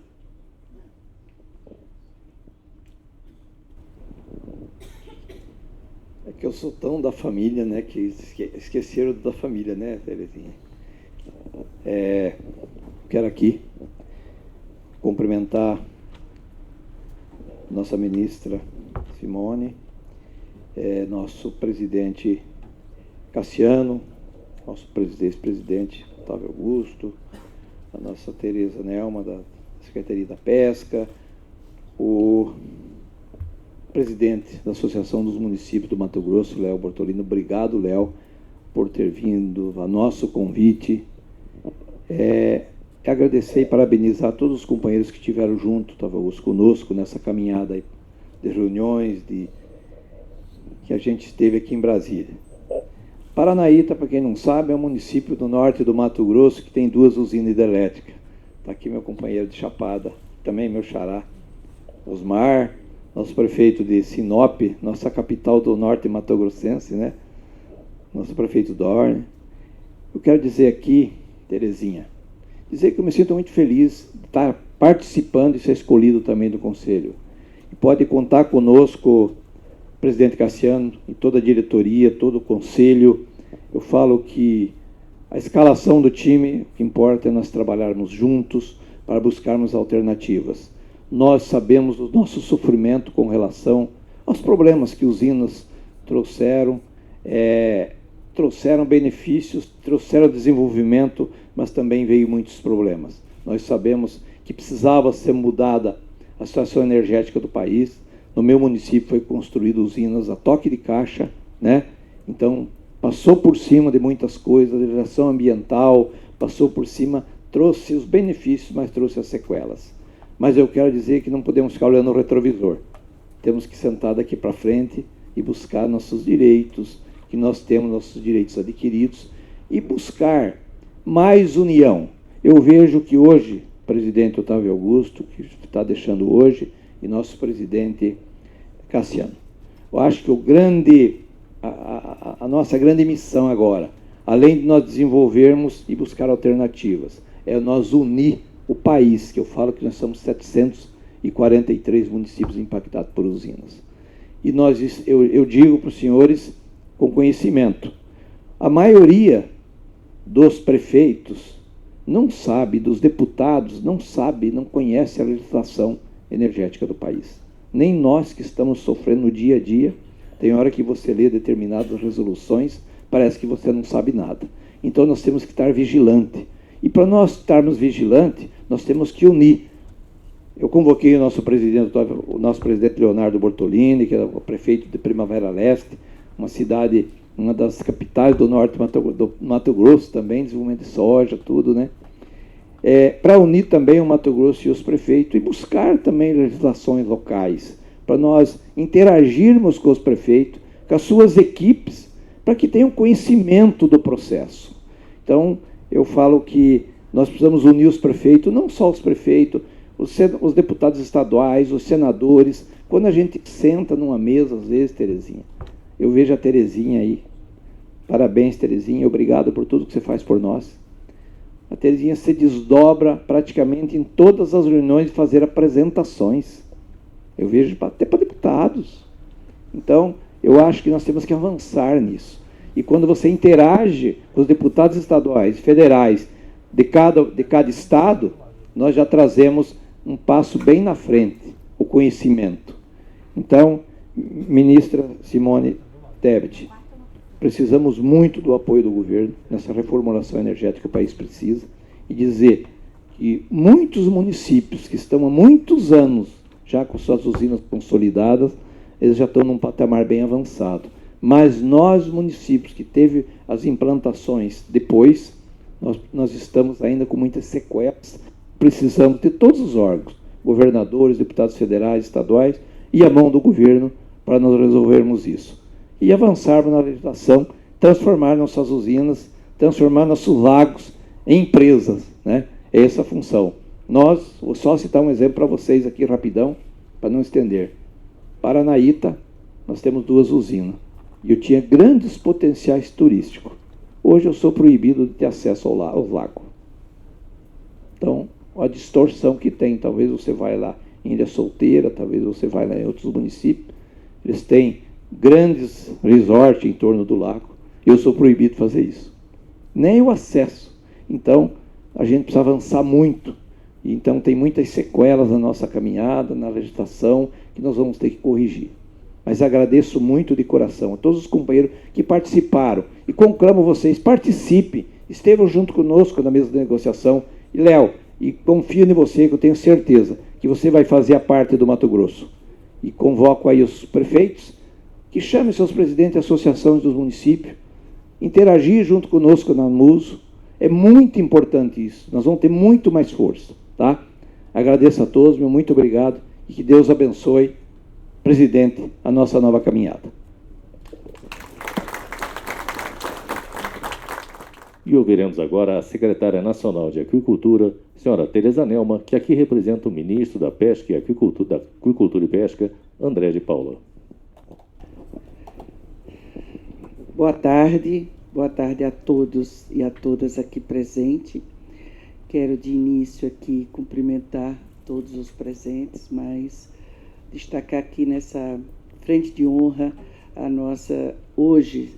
É que eu sou tão da família, né, que esqueceram da família, né, Terezinha? Quero aqui cumprimentar nossa ministra Simone, nosso presidente Cassiano, nosso ex-presidente Otávio Augusto, a nossa Tereza Nelma, da Secretaria da Pesca, o presidente da Associação dos Municípios do Mato Grosso, Léo Bortolino. Obrigado, Léo, por ter vindo a nosso convite. Agradecer e parabenizar todos os companheiros que estiveram junto, conosco nessa caminhada de reuniões que a gente esteve aqui em Brasília. Paranaíta, para quem não sabe, é um município do norte do Mato Grosso que tem 2 usinas hidrelétricas. Está aqui meu companheiro de Chapada, também meu xará, Osmar, nosso prefeito de Sinop, nossa capital do norte mato-grossense, né? Nosso prefeito Dorne. Eu quero dizer aqui, Terezinha, dizer que eu me sinto muito feliz de estar participando e ser escolhido também do Conselho. E pode contar conosco, presidente Cassiano, e toda a diretoria, todo o Conselho. Eu falo que a escalação do time, o que importa é nós trabalharmos juntos para buscarmos alternativas. Nós sabemos do nosso sofrimento com relação aos problemas que usinas trouxeram, trouxeram benefícios, trouxeram desenvolvimento, mas também veio muitos problemas. Nós sabemos que precisava ser mudada a situação energética do país. No meu município foi construído usinas a toque de caixa, né? Então, passou por cima de muitas coisas, a legislação ambiental, passou por cima, trouxe os benefícios, mas trouxe as sequelas. Mas eu quero dizer que não podemos ficar olhando o retrovisor. Temos que sentar daqui para frente e buscar nossos direitos, que nós temos nossos direitos adquiridos, e buscar mais união. Eu vejo que hoje, o presidente Otávio Augusto, que está deixando hoje, e nosso presidente Cassiano, eu acho que a nossa grande missão agora, além de nós desenvolvermos e buscar alternativas, é nós unir o país, que eu falo que nós somos 743 municípios impactados por usinas. E eu digo para os senhores com conhecimento, a maioria dos prefeitos não sabe, dos deputados não sabe, não conhece a legislação energética do país. Nem nós que estamos sofrendo no dia a dia, tem hora que você lê determinadas resoluções, parece que você não sabe nada. Então nós temos que estar vigilantes. E para nós estarmos vigilantes, nós temos que unir. Eu convoquei o nosso presidente Leonardo Bortolini, que é o prefeito de Primavera Leste, uma cidade, uma das capitais do norte do Mato Grosso também, desenvolvimento de soja, tudo, né? para unir também o Mato Grosso e os prefeitos e buscar também legislações locais, para nós interagirmos com os prefeitos, com as suas equipes, para que tenham conhecimento do processo. Então, eu falo que nós precisamos unir os prefeitos, não só os prefeitos, os deputados estaduais, os senadores. Quando a gente senta numa mesa, às vezes, Terezinha, eu vejo a Terezinha aí. Parabéns, Terezinha, obrigado por tudo que você faz por nós. A Terezinha se desdobra praticamente em todas as reuniões de fazer apresentações. Eu vejo até para deputados. Então, eu acho que nós temos que avançar nisso. E quando você interage com os deputados estaduais, federais, de cada estado, nós já trazemos um passo bem na frente, o conhecimento. Então, ministra Simone Tebet, precisamos muito do apoio do governo nessa reformulação energética que o país precisa, e dizer que muitos municípios que estão há muitos anos já com suas usinas consolidadas, eles já estão num patamar bem avançado. Mas nós, municípios que teve as implantações depois, nós estamos ainda com muitas sequelas. Precisamos de todos os órgãos, governadores, deputados federais, estaduais, e a mão do governo para nós resolvermos isso. E avançarmos na legislação, transformar nossas usinas, transformar nossos lagos em empresas, né? É essa a função. Nós, vou só citar um exemplo para vocês aqui rapidão, para não estender. Paranaíta, nós temos 2 usinas. E eu tinha grandes potenciais turísticos. Hoje eu sou proibido de ter acesso ao lago. Então, a distorção que tem, talvez você vai lá em Ilha Solteira, talvez você vai lá em outros municípios, eles têm grandes resorts em torno do lago, eu sou proibido de fazer isso. Nem o acesso. Então, a gente precisa avançar muito. Então, tem muitas sequelas na nossa caminhada, na legislação, que nós vamos ter que corrigir. Mas agradeço muito de coração a todos os companheiros que participaram e conclamo vocês, participem, estejam junto conosco na mesa de negociação. E, Léo, e confio em você, que eu tenho certeza que você vai fazer a parte do Mato Grosso. E convoco aí os prefeitos, que chamem seus presidentes de associações dos municípios, interagir junto conosco na MUSO. É muito importante isso, nós vamos ter muito mais força, tá? Agradeço a todos, meu muito obrigado, e que Deus abençoe, presidente, a nossa nova caminhada. E ouviremos agora a secretária nacional de Aquicultura, senhora Tereza Nelma, que aqui representa o ministro da Pesca e Aquicultura e Pesca, André de Paula. Boa tarde a todos e a todas aqui presentes. Quero de início aqui cumprimentar todos os presentes, mas destacar aqui nessa frente de honra a nossa, hoje,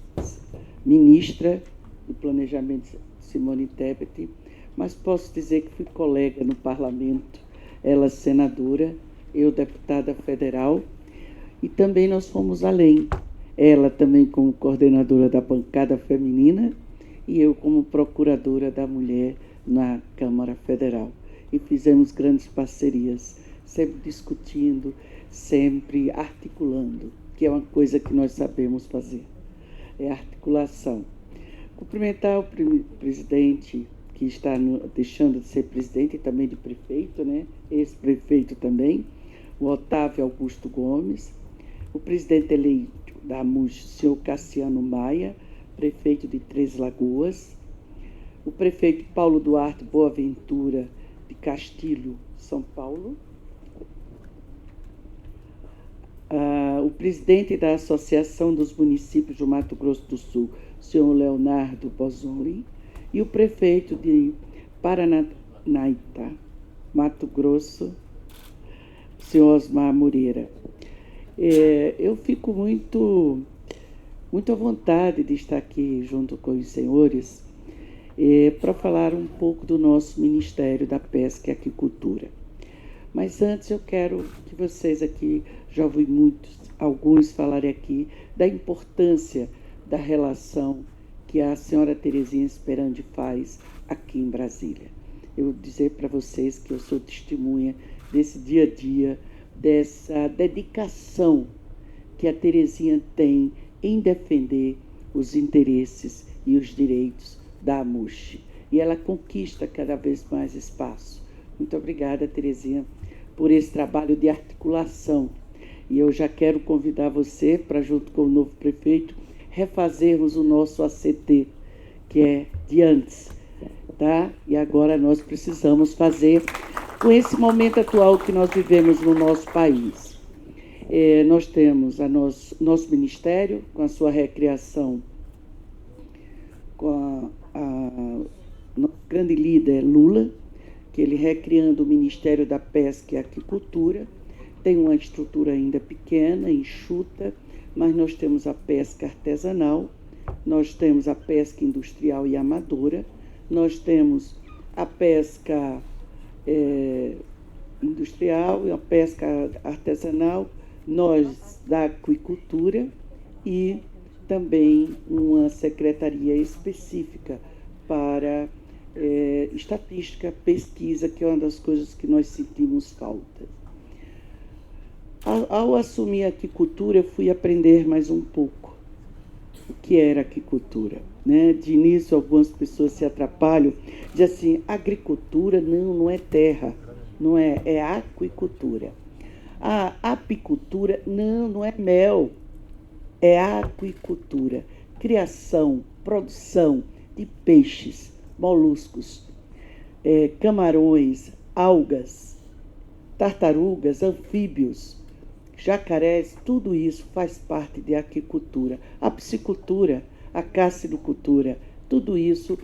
ministra do Planejamento, Simone Tebet, mas posso dizer que fui colega no parlamento, ela senadora, eu deputada federal, e também nós fomos além. Ela também como coordenadora da bancada feminina e eu como procuradora da mulher na Câmara Federal. E fizemos grandes parcerias, sempre discutindo, sempre articulando, que é uma coisa que nós sabemos fazer, é articulação. Cumprimentar o presidente, que está deixando de ser presidente e também de prefeito, né? Ex-prefeito também, o Otávio Augusto Gomes, o presidente eleito da MUS, senhor Cassiano Maia, prefeito de Três Lagoas, o prefeito Paulo Duarte Boaventura, de Castilho, São Paulo, o presidente da Associação dos Municípios do Mato Grosso do Sul, senhor Leonardo Bozzoli, e o prefeito de Paranaíta, Mato Grosso, senhor Osmar Moreira. Eu fico muito à vontade de estar aqui junto com os senhores para falar um pouco do nosso Ministério da Pesca e Aquicultura. Mas antes eu quero que vocês aqui, já ouvi alguns falarem aqui, da importância da relação que a senhora Terezinha Sperandi faz aqui em Brasília. Eu vou dizer para vocês que eu sou testemunha desse dia a dia, dessa dedicação que a Terezinha tem em defender os interesses e os direitos da AMUSH. e ela conquista cada vez mais espaço. Muito obrigada, Terezinha, por esse trabalho de articulação. E eu já quero convidar você para, junto com o novo prefeito, refazermos o nosso ACT, que é de antes, tá? E agora nós precisamos fazer com esse momento atual que nós vivemos no nosso país. Nós temos nosso ministério, com a sua recriação, com nosso grande líder Lula, que ele recriando o Ministério da Pesca e Aquicultura. Tem uma estrutura ainda pequena, enxuta, mas nós temos a pesca artesanal, nós temos a pesca industrial e amadora, nós temos a pesca industrial e a pesca artesanal, nós da aquicultura e também uma secretaria específica para estatística, pesquisa, que é uma das coisas que nós sentimos falta. Ao assumir a aquicultura, eu fui aprender mais um pouco o que era aquicultura, né? De início, algumas pessoas se atrapalham, dizem assim, agricultura não é terra, não é, é aquicultura. A apicultura não é mel, é aquicultura, criação, produção de peixes, moluscos, camarões, algas, tartarugas, anfíbios, jacarés, tudo isso faz parte de aquicultura. A piscicultura, a cassinocultura, tudo isso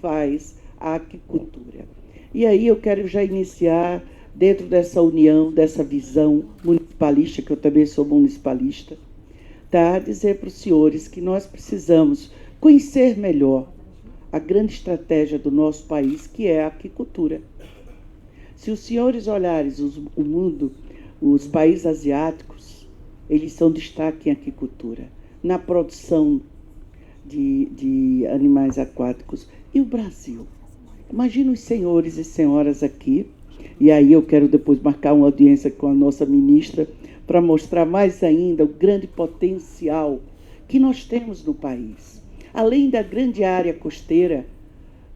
faz a aquicultura. E aí eu quero já iniciar, dentro dessa união, dessa visão municipalista, que eu também sou municipalista, tá? Dizer para os senhores que nós precisamos conhecer melhor a grande estratégia do nosso país, que é a aquicultura. Se os senhores olharem o mundo, os países asiáticos, eles são destaque em aquicultura, na produção de animais aquáticos. E o Brasil? Imagina os senhores e senhoras aqui, e aí eu quero depois marcar uma audiência com a nossa ministra para mostrar mais ainda o grande potencial que nós temos no país. Além da grande área costeira,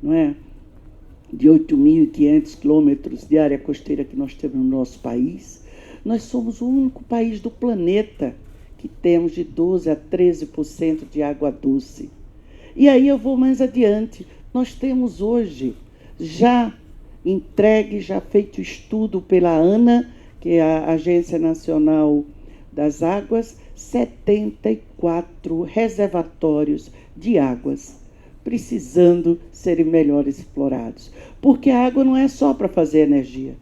não é? De 8.500 quilômetros de área costeira que nós temos no nosso país, nós somos o único país do planeta que temos de 12% a 13% de água doce. E aí eu vou mais adiante. Nós temos hoje, já entregue, já feito estudo pela ANA, que é a Agência Nacional das Águas, 74 reservatórios de águas precisando serem melhor explorados. Porque a água não é só para fazer energia.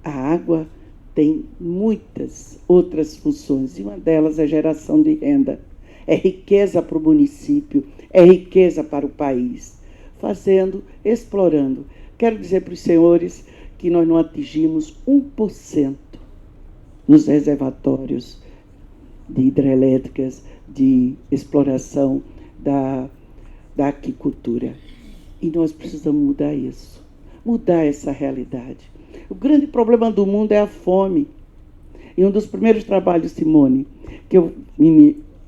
A água tem muitas outras funções, e uma delas é geração de renda. É riqueza para o município, é riqueza para o país. Explorando. Quero dizer para os senhores que nós não atingimos 1% nos reservatórios de hidrelétricas, de exploração da aquicultura. E nós precisamos mudar isso, mudar essa realidade. O grande problema do mundo é a fome. E um dos primeiros trabalhos, Simone,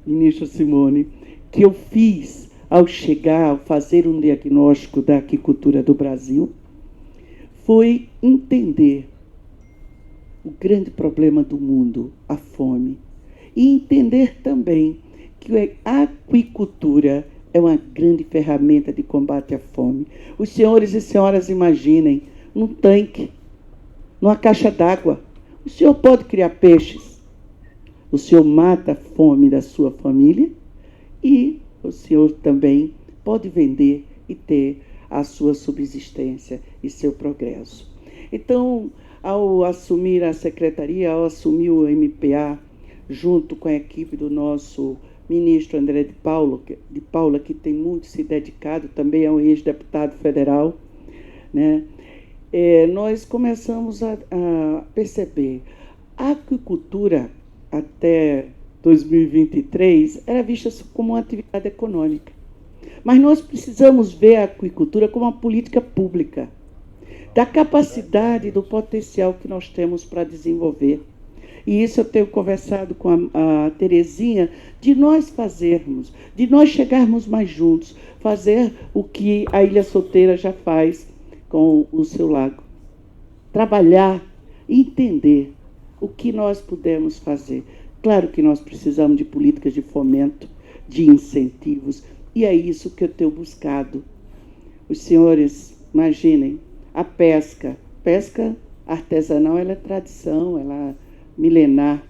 ministra Simone, que eu fiz ao chegar, ao fazer um diagnóstico da aquicultura do Brasil, foi entender o grande problema do mundo, a fome. E entender também que a aquicultura é uma grande ferramenta de combate à fome. Os senhores e senhoras imaginem, num tanque, numa caixa d'água, o senhor pode criar peixes, o senhor mata a fome da sua família e o senhor também pode vender e ter a sua subsistência e seu progresso. Então, ao assumir a secretaria, ao assumir o MPA, junto com a equipe do nosso ministro André de Paula, que tem muito se dedicado, também é um ex-deputado federal, né? Nós começamos a perceber a aquicultura até 2023 era vista como uma atividade econômica. Mas nós precisamos ver a aquicultura como uma política pública, da capacidade, do potencial que nós temos para desenvolver. E isso eu tenho conversado com a Terezinha, de nós fazermos, de nós chegarmos mais juntos, fazer o que a Ilha Solteira já faz com o seu lago. Trabalhar, entender o que nós podemos fazer. Claro que nós precisamos de políticas de fomento, de incentivos, e é isso que eu tenho buscado. Os senhores, imaginem, a pesca artesanal, ela é tradição, ela é milenar.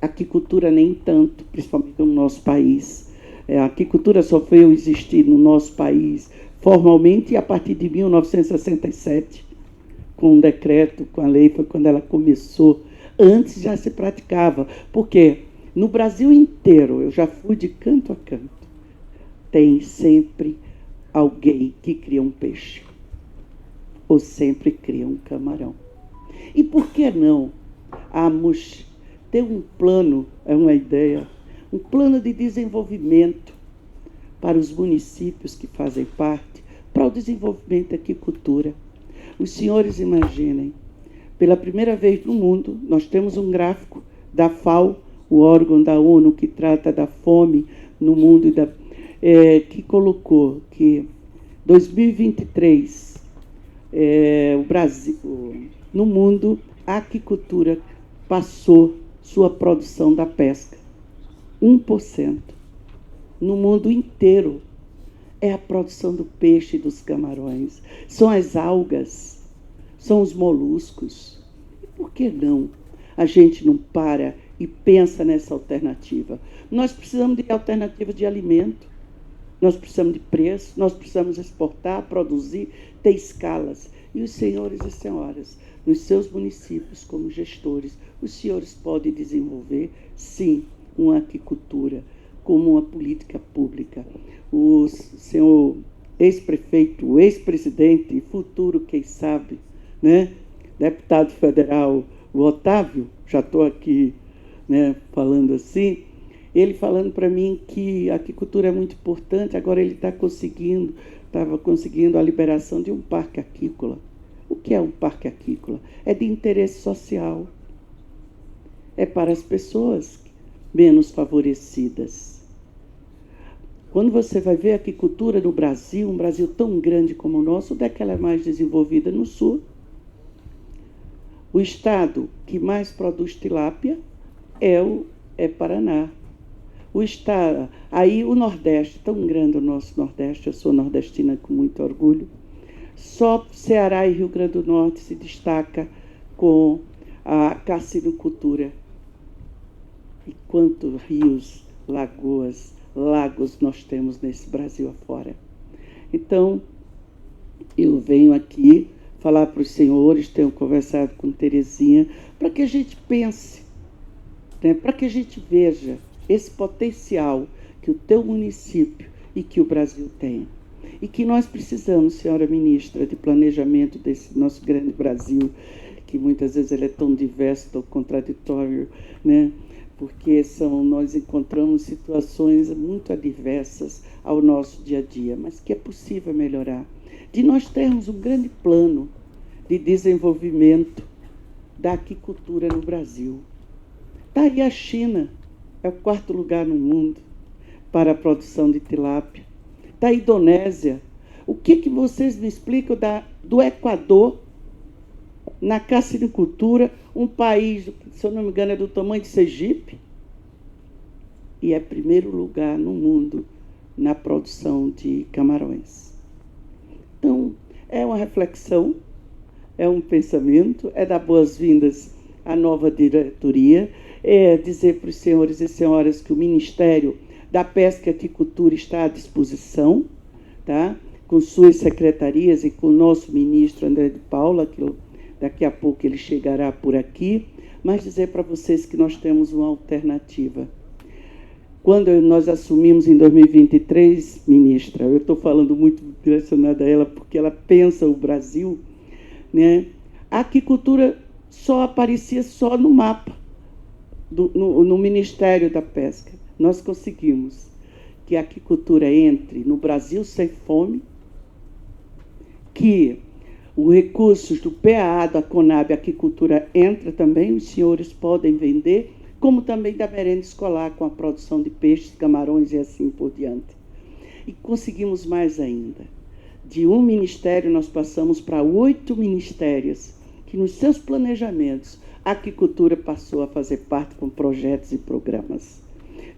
A aquicultura nem tanto, principalmente no nosso país. A aquicultura só veio existir no nosso país formalmente a partir de 1967, com um decreto, com a lei, foi quando ela começou. Antes já se praticava, porque no Brasil inteiro, eu já fui de canto a canto, tem sempre alguém que cria um peixe, ou sempre cria um camarão. E por que não ter um plano, é uma ideia, um plano de desenvolvimento para os municípios que fazem parte, para o desenvolvimento da aquicultura? Os senhores imaginem, pela primeira vez no mundo, nós temos um gráfico da FAO, o órgão da ONU que trata da fome no mundo, que colocou que 2023, o Brasil, no mundo, a aquicultura passou sua produção da pesca. 1%. No mundo inteiro é a produção do peixe e dos camarões. São as algas, são os moluscos. E por que não? A gente não para e pensa nessa alternativa. Nós precisamos de alternativa de alimento, nós precisamos de preço, nós precisamos exportar, produzir, ter escalas. E os senhores e senhoras, nos seus municípios, como gestores, os senhores podem desenvolver, sim, uma aquicultura como uma política pública. O senhor ex-prefeito, o ex-presidente e futuro, quem sabe, né, deputado federal, o Otávio, já estou aqui, né, falando assim, ele falando para mim que a aquicultura é muito importante, agora ele estava conseguindo a liberação de um parque aquícola. O que é um parque aquícola? É de interesse social. É para as pessoas menos favorecidas. Quando você vai ver a aquicultura no Brasil, um Brasil tão grande como o nosso, onde é que ela é mais desenvolvida? No Sul. O estado que mais produz tilápia é Paraná. Aí o Nordeste, tão grande o nosso Nordeste, eu sou nordestina com muito orgulho, só Ceará e Rio Grande do Norte se destaca com a cassinocultura. E quantos rios, lagoas, lagos nós temos nesse Brasil afora. Então, eu venho aqui falar para os senhores, tenho conversado com Terezinha, para que a gente pense, né, para que a gente veja esse potencial que o teu município e que o Brasil tem. E que nós precisamos, senhora ministra, de planejamento desse nosso grande Brasil, que muitas vezes ele é tão diverso, tão contraditório, né? Porque nós encontramos situações muito adversas ao nosso dia a dia, mas que é possível melhorar. De nós termos um grande plano de desenvolvimento da aquicultura no Brasil. Está aí a China, é o 4º lugar no mundo para a produção de tilápia. Está a Indonésia. O que vocês me explicam do Equador na cassinicultura, um país, se eu não me engano, é do tamanho de Sergipe, e é 1º lugar no mundo na produção de camarões. Então, é uma reflexão, é um pensamento, é dar boas-vindas à nova diretoria, é dizer para os senhores e senhoras que o Ministério da Pesca e Aquicultura está à disposição, tá? Com suas secretarias e com o nosso ministro André de Paula, que daqui a pouco ele chegará por aqui, mas dizer para vocês que nós temos uma alternativa. Quando nós assumimos em 2023, ministra, eu estou falando muito direcionada a ela, porque ela pensa o Brasil, né? A aquicultura só aparecia só no mapa, no Ministério da Pesca. Nós conseguimos que a aquicultura entre no Brasil sem fome, que os recursos do PAA, da Conab Aquicultura entra também, os senhores podem vender, como também da merenda escolar, com a produção de peixes, camarões e assim por diante. E conseguimos mais ainda. De um ministério, nós passamos para 8 ministérios, que nos seus planejamentos, a aquicultura passou a fazer parte com projetos e programas.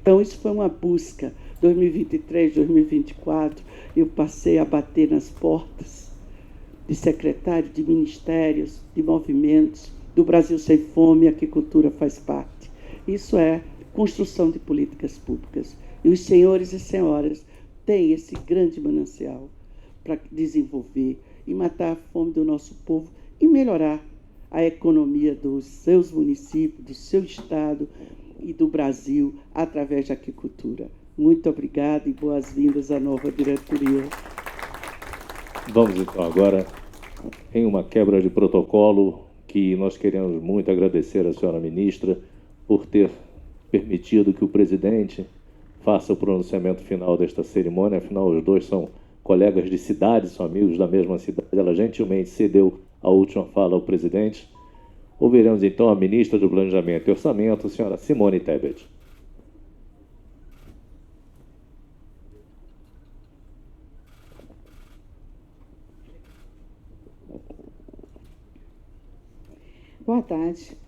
Então, isso foi uma busca. 2023, 2024, eu passei a bater nas portas de secretários, de ministérios, de movimentos, do Brasil Sem Fome, a aquicultura faz parte. Isso é construção de políticas públicas. E os senhores e senhoras têm esse grande manancial para desenvolver e matar a fome do nosso povo e melhorar a economia dos seus municípios, do seu estado e do Brasil através da aquicultura. Muito obrigada e boas-vindas à nova diretoria. Vamos então agora em uma quebra de protocolo que nós queremos muito agradecer à senhora ministra por ter permitido que o presidente faça o pronunciamento final desta cerimônia. Afinal, os dois são colegas de cidade, são amigos da mesma cidade. Ela gentilmente cedeu a última fala ao presidente. Ouviremos então a ministra do Planejamento e Orçamento, a senhora Simone Tebet.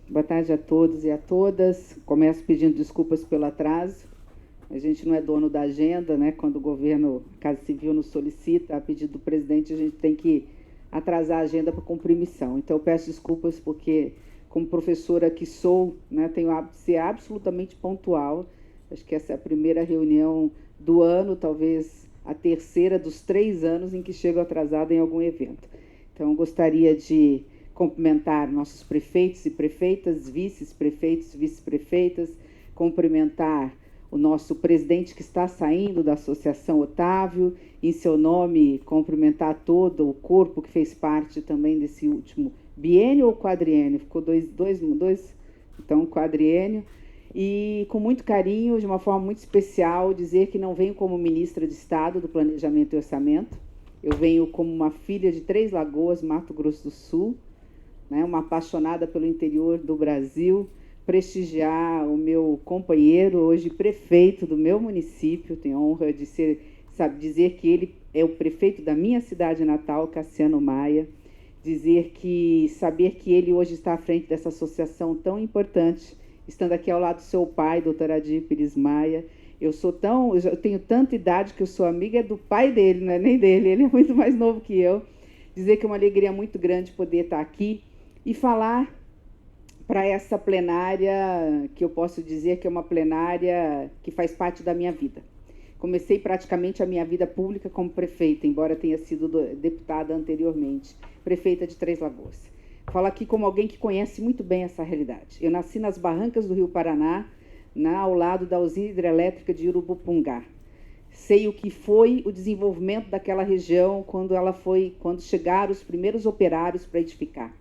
Boa tarde a todos e a todas. Começo pedindo desculpas pelo atraso. A gente não é dono da agenda, né? Quando o governo, a Casa Civil nos solicita, a pedido do presidente, a gente tem que atrasar a agenda para cumprir missão. Então, eu peço desculpas porque, como professora que sou, né, tenho o hábito de ser absolutamente pontual. Acho que essa é a primeira reunião do ano, talvez a terceira dos 3 anos em que chego atrasada em algum evento. Então, gostaria de cumprimentar nossos prefeitos e prefeitas, vice-prefeitos e vice-prefeitas, cumprimentar o nosso presidente que está saindo da Associação Otávio, em seu nome, cumprimentar todo o corpo que fez parte também desse último biênio ou quadriênio? Ficou dois, então quadriênio. E com muito carinho, de uma forma muito especial, dizer que não venho como ministra de Estado do Planejamento e Orçamento, eu venho como uma filha de Três Lagoas, Mato Grosso do Sul, né, uma apaixonada pelo interior do Brasil, prestigiar o meu companheiro, hoje prefeito do meu município, tenho a honra de dizer que ele é o prefeito da minha cidade natal, Cassiano Maia, saber que ele hoje está à frente dessa associação tão importante, estando aqui ao lado do seu pai, doutor Adir Pires Maia. Eu tenho tanta idade que eu sou amiga do pai dele, não é nem dele, ele é muito mais novo que eu. Dizer que é uma alegria muito grande poder estar aqui e falar para essa plenária, que eu posso dizer que é uma plenária que faz parte da minha vida. Comecei praticamente a minha vida pública como prefeita, embora tenha sido deputada anteriormente, prefeita de Três Lagoas. Falo aqui como alguém que conhece muito bem essa realidade. Eu nasci nas barrancas do Rio Paraná, ao lado da usina hidrelétrica de Urubupungá. Sei o que foi o desenvolvimento daquela região quando chegaram os primeiros operários para edificar.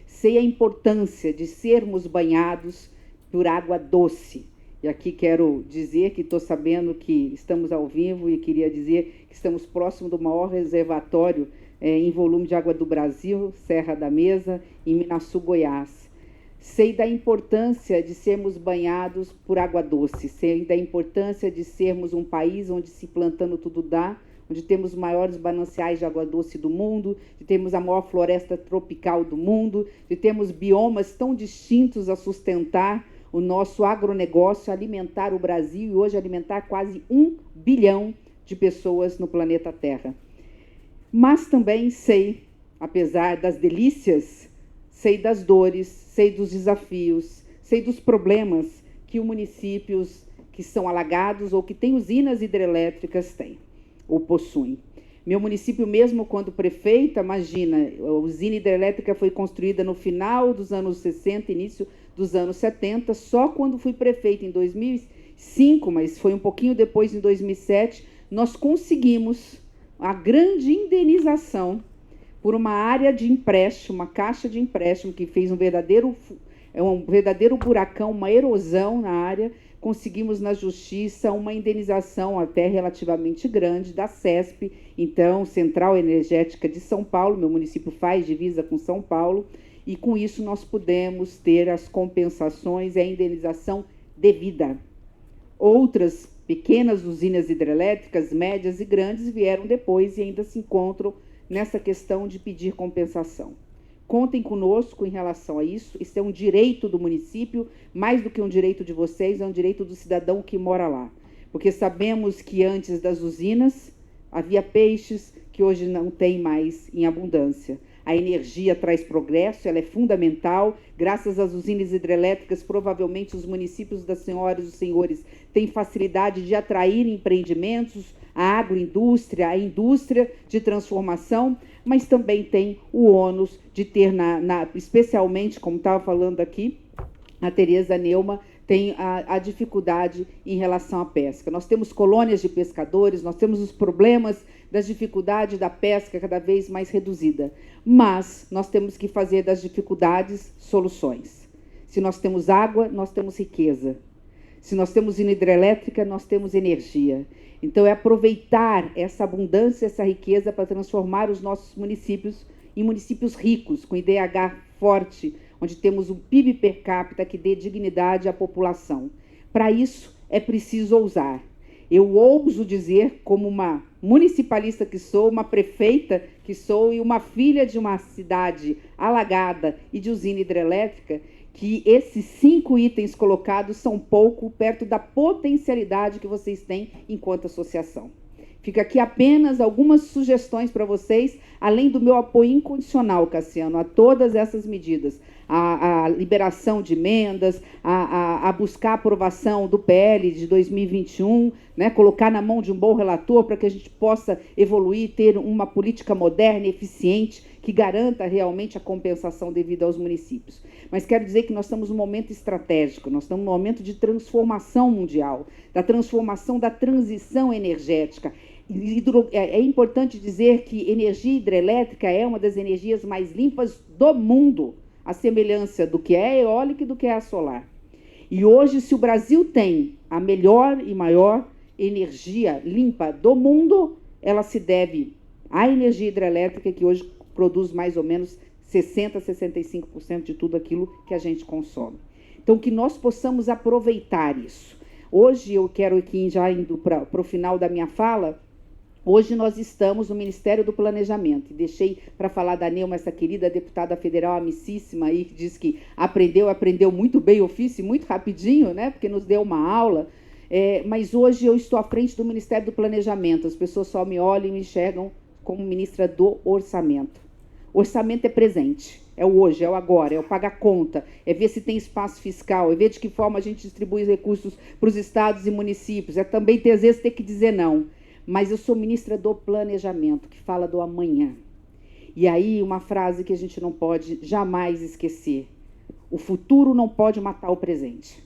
Sei a importância de sermos banhados por água doce. E aqui quero dizer que estou sabendo que estamos ao vivo e queria dizer que estamos próximo do maior reservatório em volume de água do Brasil, Serra da Mesa, em Minaçu, Goiás. Sei da importância de sermos banhados por água doce. Sei da importância de sermos um país onde se plantando tudo dá, onde temos os maiores mananciais de água doce do mundo, de temos a maior floresta tropical do mundo, de temos biomas tão distintos a sustentar o nosso agronegócio, alimentar o Brasil e hoje alimentar quase 1 bilhão de pessoas no planeta Terra. Mas também sei, apesar das delícias, sei das dores, sei dos desafios, sei dos problemas que os municípios que são alagados ou que têm usinas hidrelétricas têm ou possuem. Meu município, mesmo quando prefeita, imagina, a usina hidrelétrica foi construída no final dos anos 60, início dos anos 70, só quando fui prefeita em 2005, mas foi um pouquinho depois, em 2007, nós conseguimos a grande indenização por uma área de empréstimo, uma caixa de empréstimo que fez um verdadeiro é um verdadeiro buracão, uma erosão na área. Conseguimos na Justiça uma indenização até relativamente grande da CESP, então Central Energética de São Paulo, meu município faz divisa com São Paulo, e com isso nós pudemos ter as compensações e a indenização devida. Outras pequenas usinas hidrelétricas, médias e grandes, vieram depois e ainda se encontram nessa questão de pedir compensação. Contem conosco em relação a isso. Isso é um direito do município, mais do que um direito de vocês, é um direito do cidadão que mora lá. Porque sabemos que antes das usinas havia peixes que hoje não tem mais em abundância. A energia traz progresso, ela é fundamental. Graças às usinas hidrelétricas, provavelmente os municípios das senhoras e dos senhores têm facilidade de atrair empreendimentos, a agroindústria, a indústria de transformação, mas também tem o ônus de ter, especialmente, como estava falando aqui, a Tereza Neuma, tem a dificuldade em relação à pesca. Nós temos colônias de pescadores, nós temos os problemas das dificuldades da pesca cada vez mais reduzida, mas nós temos que fazer das dificuldades soluções. Se nós temos água, nós temos riqueza. Se nós temos hidrelétrica, nós temos energia. Então, é aproveitar essa abundância, essa riqueza para transformar os nossos municípios em municípios ricos, com IDH forte, onde temos um PIB per capita que dê dignidade à população. Para isso, é preciso ousar. Eu ouso dizer, como uma municipalista que sou, uma prefeita que sou e uma filha de uma cidade alagada e de usina hidrelétrica, que esses 5 itens colocados são pouco perto da potencialidade que vocês têm enquanto associação. Fica aqui apenas algumas sugestões para vocês, além do meu apoio incondicional, Cassiano, a todas essas medidas. A liberação de emendas, a buscar a aprovação do PL de 2021, né, colocar na mão de um bom relator para que a gente possa evoluir, ter uma política moderna e eficiente que garanta realmente a compensação devida aos municípios. Mas quero dizer que nós estamos num momento estratégico, nós estamos num momento de transformação mundial, da transformação da transição energética. É importante dizer que energia hidrelétrica é uma das energias mais limpas do mundo, a semelhança do que é a eólica e do que é a solar. E hoje, se o Brasil tem a melhor e maior energia limpa do mundo, ela se deve à energia hidrelétrica, que hoje produz mais ou menos 60% a 65% de tudo aquilo que a gente consome. Então, que nós possamos aproveitar isso. Hoje, eu quero aqui, já indo para o final da minha fala, hoje nós estamos no Ministério do Planejamento. E deixei para falar da Neuma, essa querida deputada federal amicíssima aí, que diz que aprendeu muito bem o ofício, muito rapidinho, né? Porque nos deu uma aula. Mas hoje eu estou à frente do Ministério do Planejamento. As pessoas só me olham e me enxergam como ministra do Orçamento. Orçamento é presente, é o hoje, é o agora, é o pagar conta, é ver se tem espaço fiscal, é ver de que forma a gente distribui os recursos para os estados e municípios, é também, às vezes, ter que dizer não. Mas eu sou ministra do Planejamento, que fala do amanhã. E aí, uma frase que a gente não pode jamais esquecer: o futuro não pode matar o presente.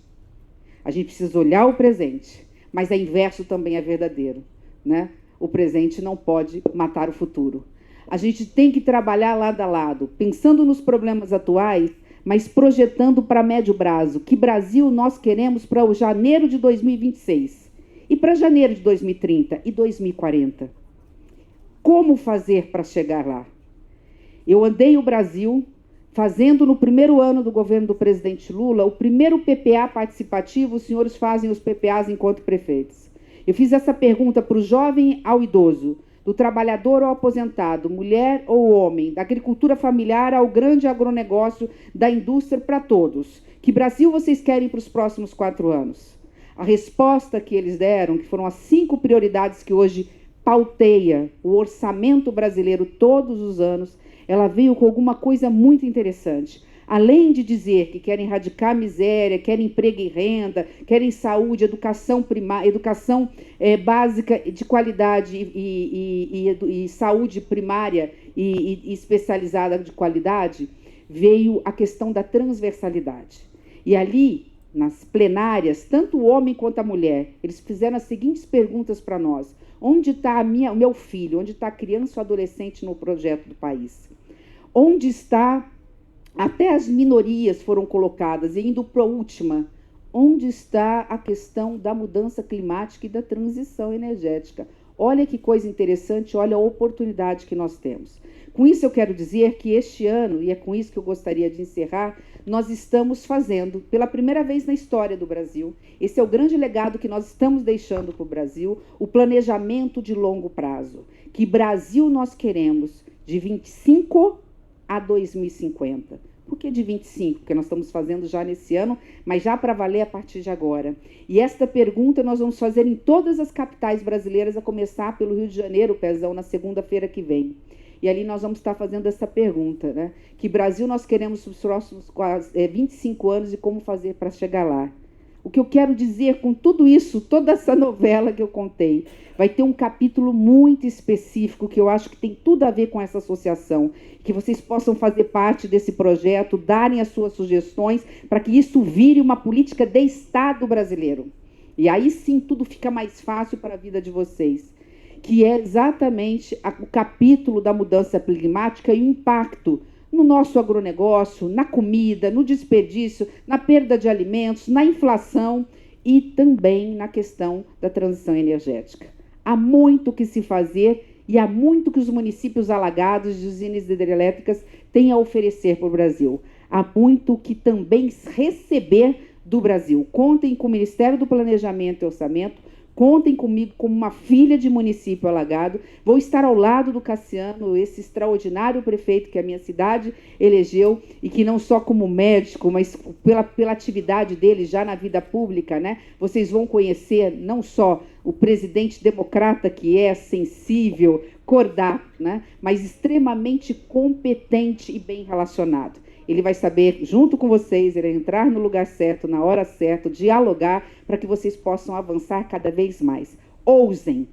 A gente precisa olhar o presente, mas é inverso também é verdadeiro, né? O presente não pode matar o futuro. A gente tem que trabalhar lado a lado, pensando nos problemas atuais, mas projetando para médio prazo. Que Brasil nós queremos para o janeiro de 2026 e para janeiro de 2030 e 2040? Como fazer para chegar lá? Eu andei o Brasil fazendo, no primeiro ano do governo do presidente Lula, o primeiro PPA participativo. Os senhores fazem os PPAs enquanto prefeitos. Eu fiz essa pergunta para o jovem ao idoso, do trabalhador ao aposentado, mulher ou homem, da agricultura familiar ao grande agronegócio, da indústria, para todos. Que Brasil vocês querem para os próximos 4 anos? A resposta que eles deram, que foram as 5 prioridades que hoje pauteia o orçamento brasileiro todos os anos, ela veio com alguma coisa muito interessante. Além de dizer que querem erradicar a miséria, querem emprego e renda, querem saúde, educação primária, educação básica de qualidade e saúde primária e especializada de qualidade, veio a questão da transversalidade. E ali, nas plenárias, tanto o homem quanto a mulher, eles fizeram as seguintes perguntas para nós: onde está o meu filho? Onde está a criança ou adolescente no projeto do país? Onde está Até as minorias foram colocadas, e indo para a última, onde está a questão da mudança climática e da transição energética? Olha que coisa interessante, olha a oportunidade que nós temos. Com isso eu quero dizer que este ano, e é com isso que eu gostaria de encerrar, nós estamos fazendo, pela primeira vez na história do Brasil, esse é o grande legado que nós estamos deixando para o Brasil, o planejamento de longo prazo. Que Brasil nós queremos de 25 a 2050. Por que de 25? Porque nós estamos fazendo já nesse ano, mas já para valer a partir de agora. E esta pergunta nós vamos fazer em todas as capitais brasileiras, a começar pelo Rio de Janeiro, Pezão, na segunda-feira que vem. E ali nós vamos estar fazendo essa pergunta, né? Que Brasil nós queremos nos próximos 25 anos e como fazer para chegar lá. O que eu quero dizer com tudo isso, toda essa novela que eu contei, vai ter um capítulo muito específico que eu acho que tem tudo a ver com essa associação, que vocês possam fazer parte desse projeto, darem as suas sugestões para que isso vire uma política de Estado brasileiro. E aí sim tudo fica mais fácil para a vida de vocês, que é exatamente o capítulo da mudança climática e o impacto no nosso agronegócio, na comida, no desperdício, na perda de alimentos, na inflação e também na questão da transição energética. Há muito que se fazer e há muito que os municípios alagados de usinas hidrelétricas têm a oferecer para o Brasil. Há muito que também receber do Brasil. Contem com o Ministério do Planejamento e Orçamento, contem comigo como uma filha de município alagado. Vou estar ao lado do Cassiano, esse extraordinário prefeito que a minha cidade elegeu, e que não só como médico, mas pela atividade dele já na vida pública, né? Vocês vão conhecer não só o presidente democrata que é sensível, cordato, né? Mas extremamente competente e bem relacionado. Ele vai saber, junto com vocês, ele vai entrar no lugar certo, na hora certa, dialogar para que vocês possam avançar cada vez mais. Ousem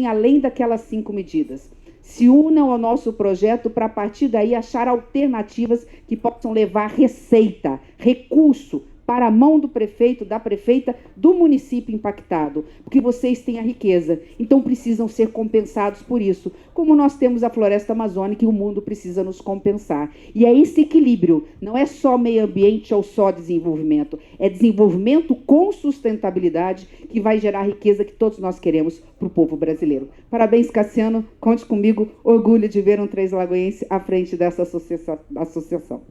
além daquelas 5 medidas. Se unam ao nosso projeto para, a partir daí, achar alternativas que possam levar receita, recurso para a mão do prefeito, da prefeita, do município impactado, porque vocês têm a riqueza, então precisam ser compensados por isso, como nós temos a floresta amazônica e o mundo precisa nos compensar. E é esse equilíbrio, não é só meio ambiente ou só desenvolvimento, é desenvolvimento com sustentabilidade que vai gerar a riqueza que todos nós queremos para o povo brasileiro. Parabéns, Cassiano, conte comigo, orgulho de ver um Três Lagoense à frente dessa associação.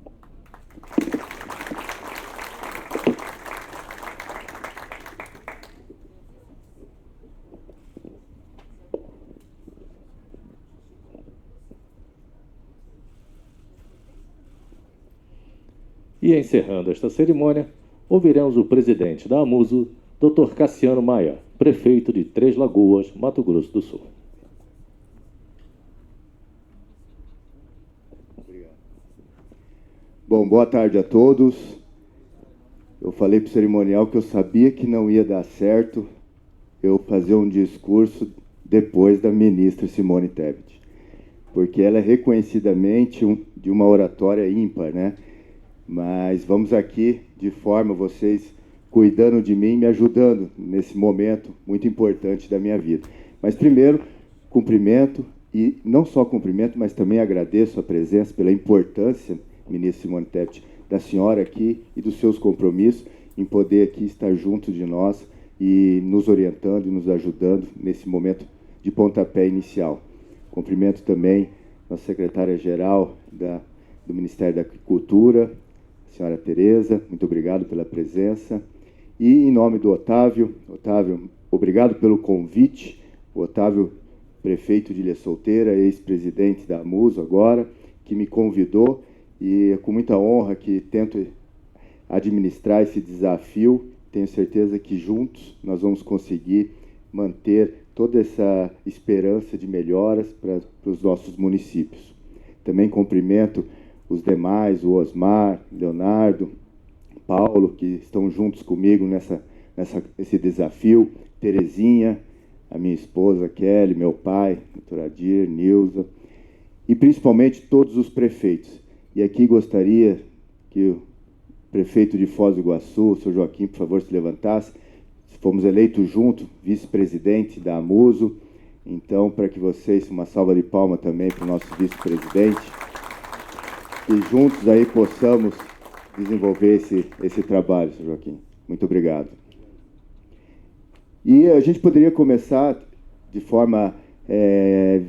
E encerrando esta cerimônia, ouviremos o presidente da Amuso, Dr. Cassiano Maia, prefeito de Três Lagoas, Mato Grosso do Sul. Obrigado. Bom, boa tarde a todos. Eu falei para o cerimonial que eu sabia que não ia dar certo eu fazer um discurso depois da ministra Simone Tebet, porque ela é reconhecidamente de uma oratória ímpar, né? Mas vamos aqui, de forma, vocês cuidando de mim, me ajudando nesse momento muito importante da minha vida. Mas primeiro, cumprimento, e não só cumprimento, mas também agradeço a presença pela importância, ministra Simone Tebet, da senhora aqui e dos seus compromissos em poder aqui estar junto de nós e nos orientando e nos ajudando nesse momento de pontapé inicial. Cumprimento também a secretária-geral do Ministério da Agricultura, senhora Tereza, muito obrigado pela presença. E em nome do Otávio, obrigado pelo convite. O Otávio, prefeito de Ilha Solteira, ex-presidente da Amuso agora, que me convidou, e é com muita honra que tento administrar esse desafio. Tenho certeza que juntos nós vamos conseguir manter toda essa esperança de melhoras para os nossos municípios. Também cumprimento os demais, o Osmar, Leonardo, Paulo, que estão juntos comigo nesse desafio, Terezinha, a minha esposa Kelly, meu pai, doutor Adir, Nilza, e principalmente todos os prefeitos. E aqui gostaria que o prefeito de Foz do Iguaçu, o senhor Joaquim, por favor, se levantasse. Fomos eleitos juntos, vice-presidente da Amuso, então, para que vocês, uma salva de palmas também para o nosso vice-presidente. que juntos aí possamos desenvolver esse trabalho, Sr. Joaquim. Muito obrigado. E a gente poderia começar de forma,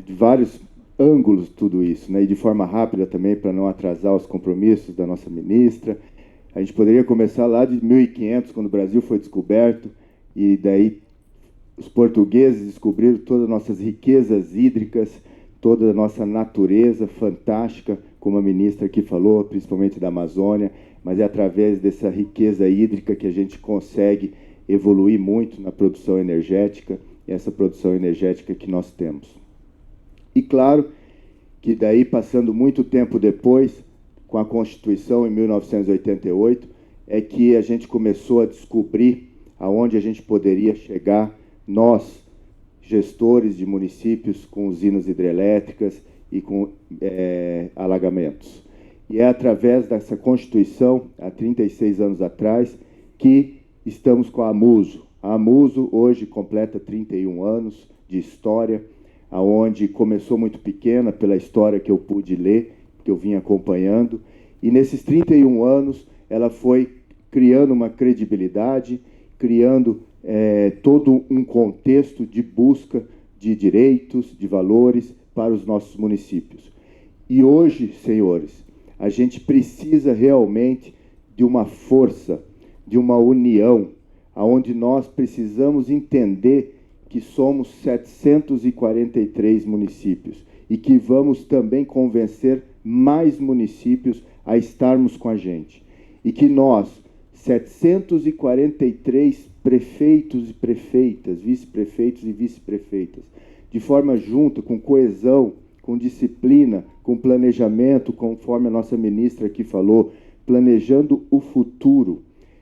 de vários ângulos, tudo isso, né? E de forma rápida também, para não atrasar os compromissos da nossa ministra. A gente poderia começar lá de 1500, quando o Brasil foi descoberto, e daí os portugueses descobriram todas as nossas riquezas hídricas, toda a nossa natureza fantástica, como a ministra aqui falou, principalmente da Amazônia, mas é através dessa riqueza hídrica que a gente consegue evoluir muito na produção energética, essa produção energética que nós temos. E claro que daí, passando muito tempo depois, com a Constituição em 1988, é que a gente começou a descobrir aonde a gente poderia chegar, nós, gestores de municípios com usinas hidrelétricas e com alagamentos. E é através dessa Constituição, há 36 anos atrás, que estamos com a Amuso. A Amuso hoje completa 31 anos de história, aonde começou muito pequena, pela história que eu pude ler, que eu vim acompanhando, e nesses 31 anos ela foi criando uma credibilidade, criando todo um contexto de busca de direitos, de valores para os nossos municípios. E hoje, senhores, a gente precisa realmente de uma força, de uma união, onde nós precisamos entender que somos 743 municípios e que vamos também convencer mais municípios a estarmos com a gente. E que nós, 743 prefeitos e prefeitas, vice-prefeitos e vice-prefeitas, de forma junta, com coesão, com disciplina, com planejamento, conforme a nossa ministra aqui falou, planejando o futuro,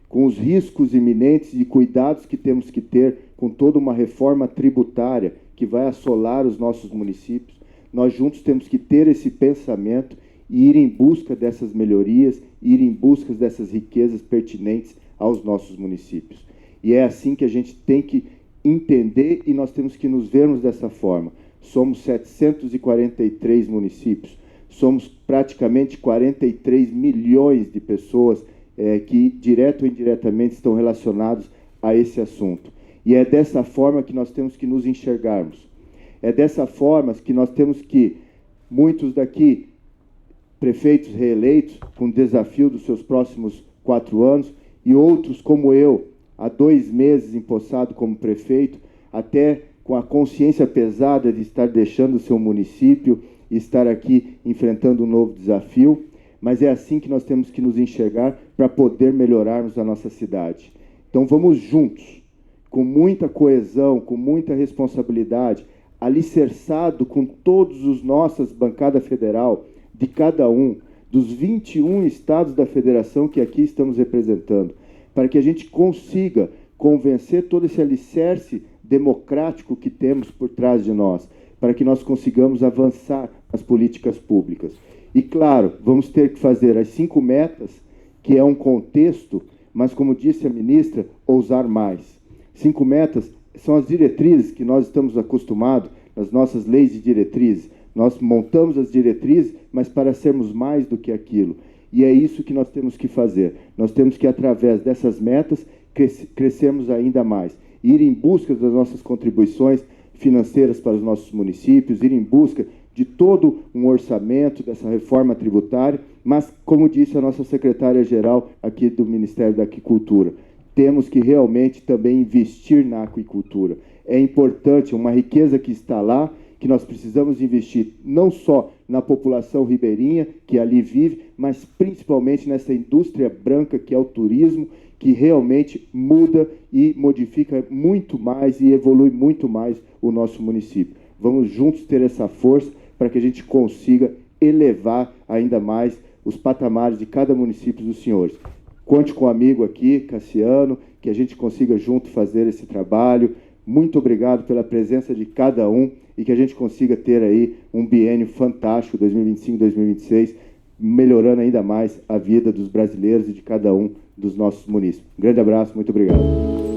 com os riscos iminentes e cuidados que temos que ter com toda uma reforma tributária que vai assolar os nossos municípios, nós juntos temos que ter esse pensamento e ir em busca dessas melhorias, ir em busca dessas riquezas pertinentes aos nossos municípios. E é assim que a gente tem que entender e nós temos que nos vermos dessa forma. Somos 743 municípios, somos praticamente 43 milhões de pessoas que, direto ou indiretamente, estão relacionados a esse assunto. E é dessa forma que nós temos que nos enxergarmos. É dessa forma que nós temos que, muitos daqui, prefeitos reeleitos, com o desafio dos seus próximos 4 anos, e outros como eu, há 2 meses empossado como prefeito, até com a consciência pesada de estar deixando o seu município e estar aqui enfrentando um novo desafio, mas é assim que nós temos que nos enxergar para poder melhorarmos a nossa cidade. Então vamos juntos, com muita coesão, com muita responsabilidade, alicerçado com todos os nossas bancada federal, de cada um, dos 21 estados da federação que aqui estamos representando, para que a gente consiga convencer todo esse alicerce democrático que temos por trás de nós, para que nós consigamos avançar nas políticas públicas. E, claro, vamos ter que fazer as 5 metas, que é um contexto, mas, como disse a ministra, ousar mais. 5 metas são as diretrizes que nós estamos acostumados nas nossas leis de diretrizes. Nós montamos as diretrizes, mas para sermos mais do que aquilo. E é isso que nós temos que fazer. Nós temos que, através dessas metas, crescermos ainda mais. Ir em busca das nossas contribuições financeiras para os nossos municípios, ir em busca de todo um orçamento dessa reforma tributária, mas, como disse a nossa secretária-geral aqui do Ministério da Aquicultura, temos que realmente também investir na aquicultura. É importante, uma riqueza que está lá, que nós precisamos investir não só na população ribeirinha que ali vive, mas principalmente nessa indústria branca que é o turismo, que realmente muda e modifica muito mais e evolui muito mais o nosso município. Vamos juntos ter essa força para que a gente consiga elevar ainda mais os patamares de cada município dos senhores. Conte com o amigo aqui, Cassiano, que a gente consiga junto fazer esse trabalho. Muito obrigado pela presença de cada um e que a gente consiga ter aí um biênio fantástico, 2025-2026, melhorando ainda mais a vida dos brasileiros e de cada um dos nossos munícipes. Um grande abraço, muito obrigado.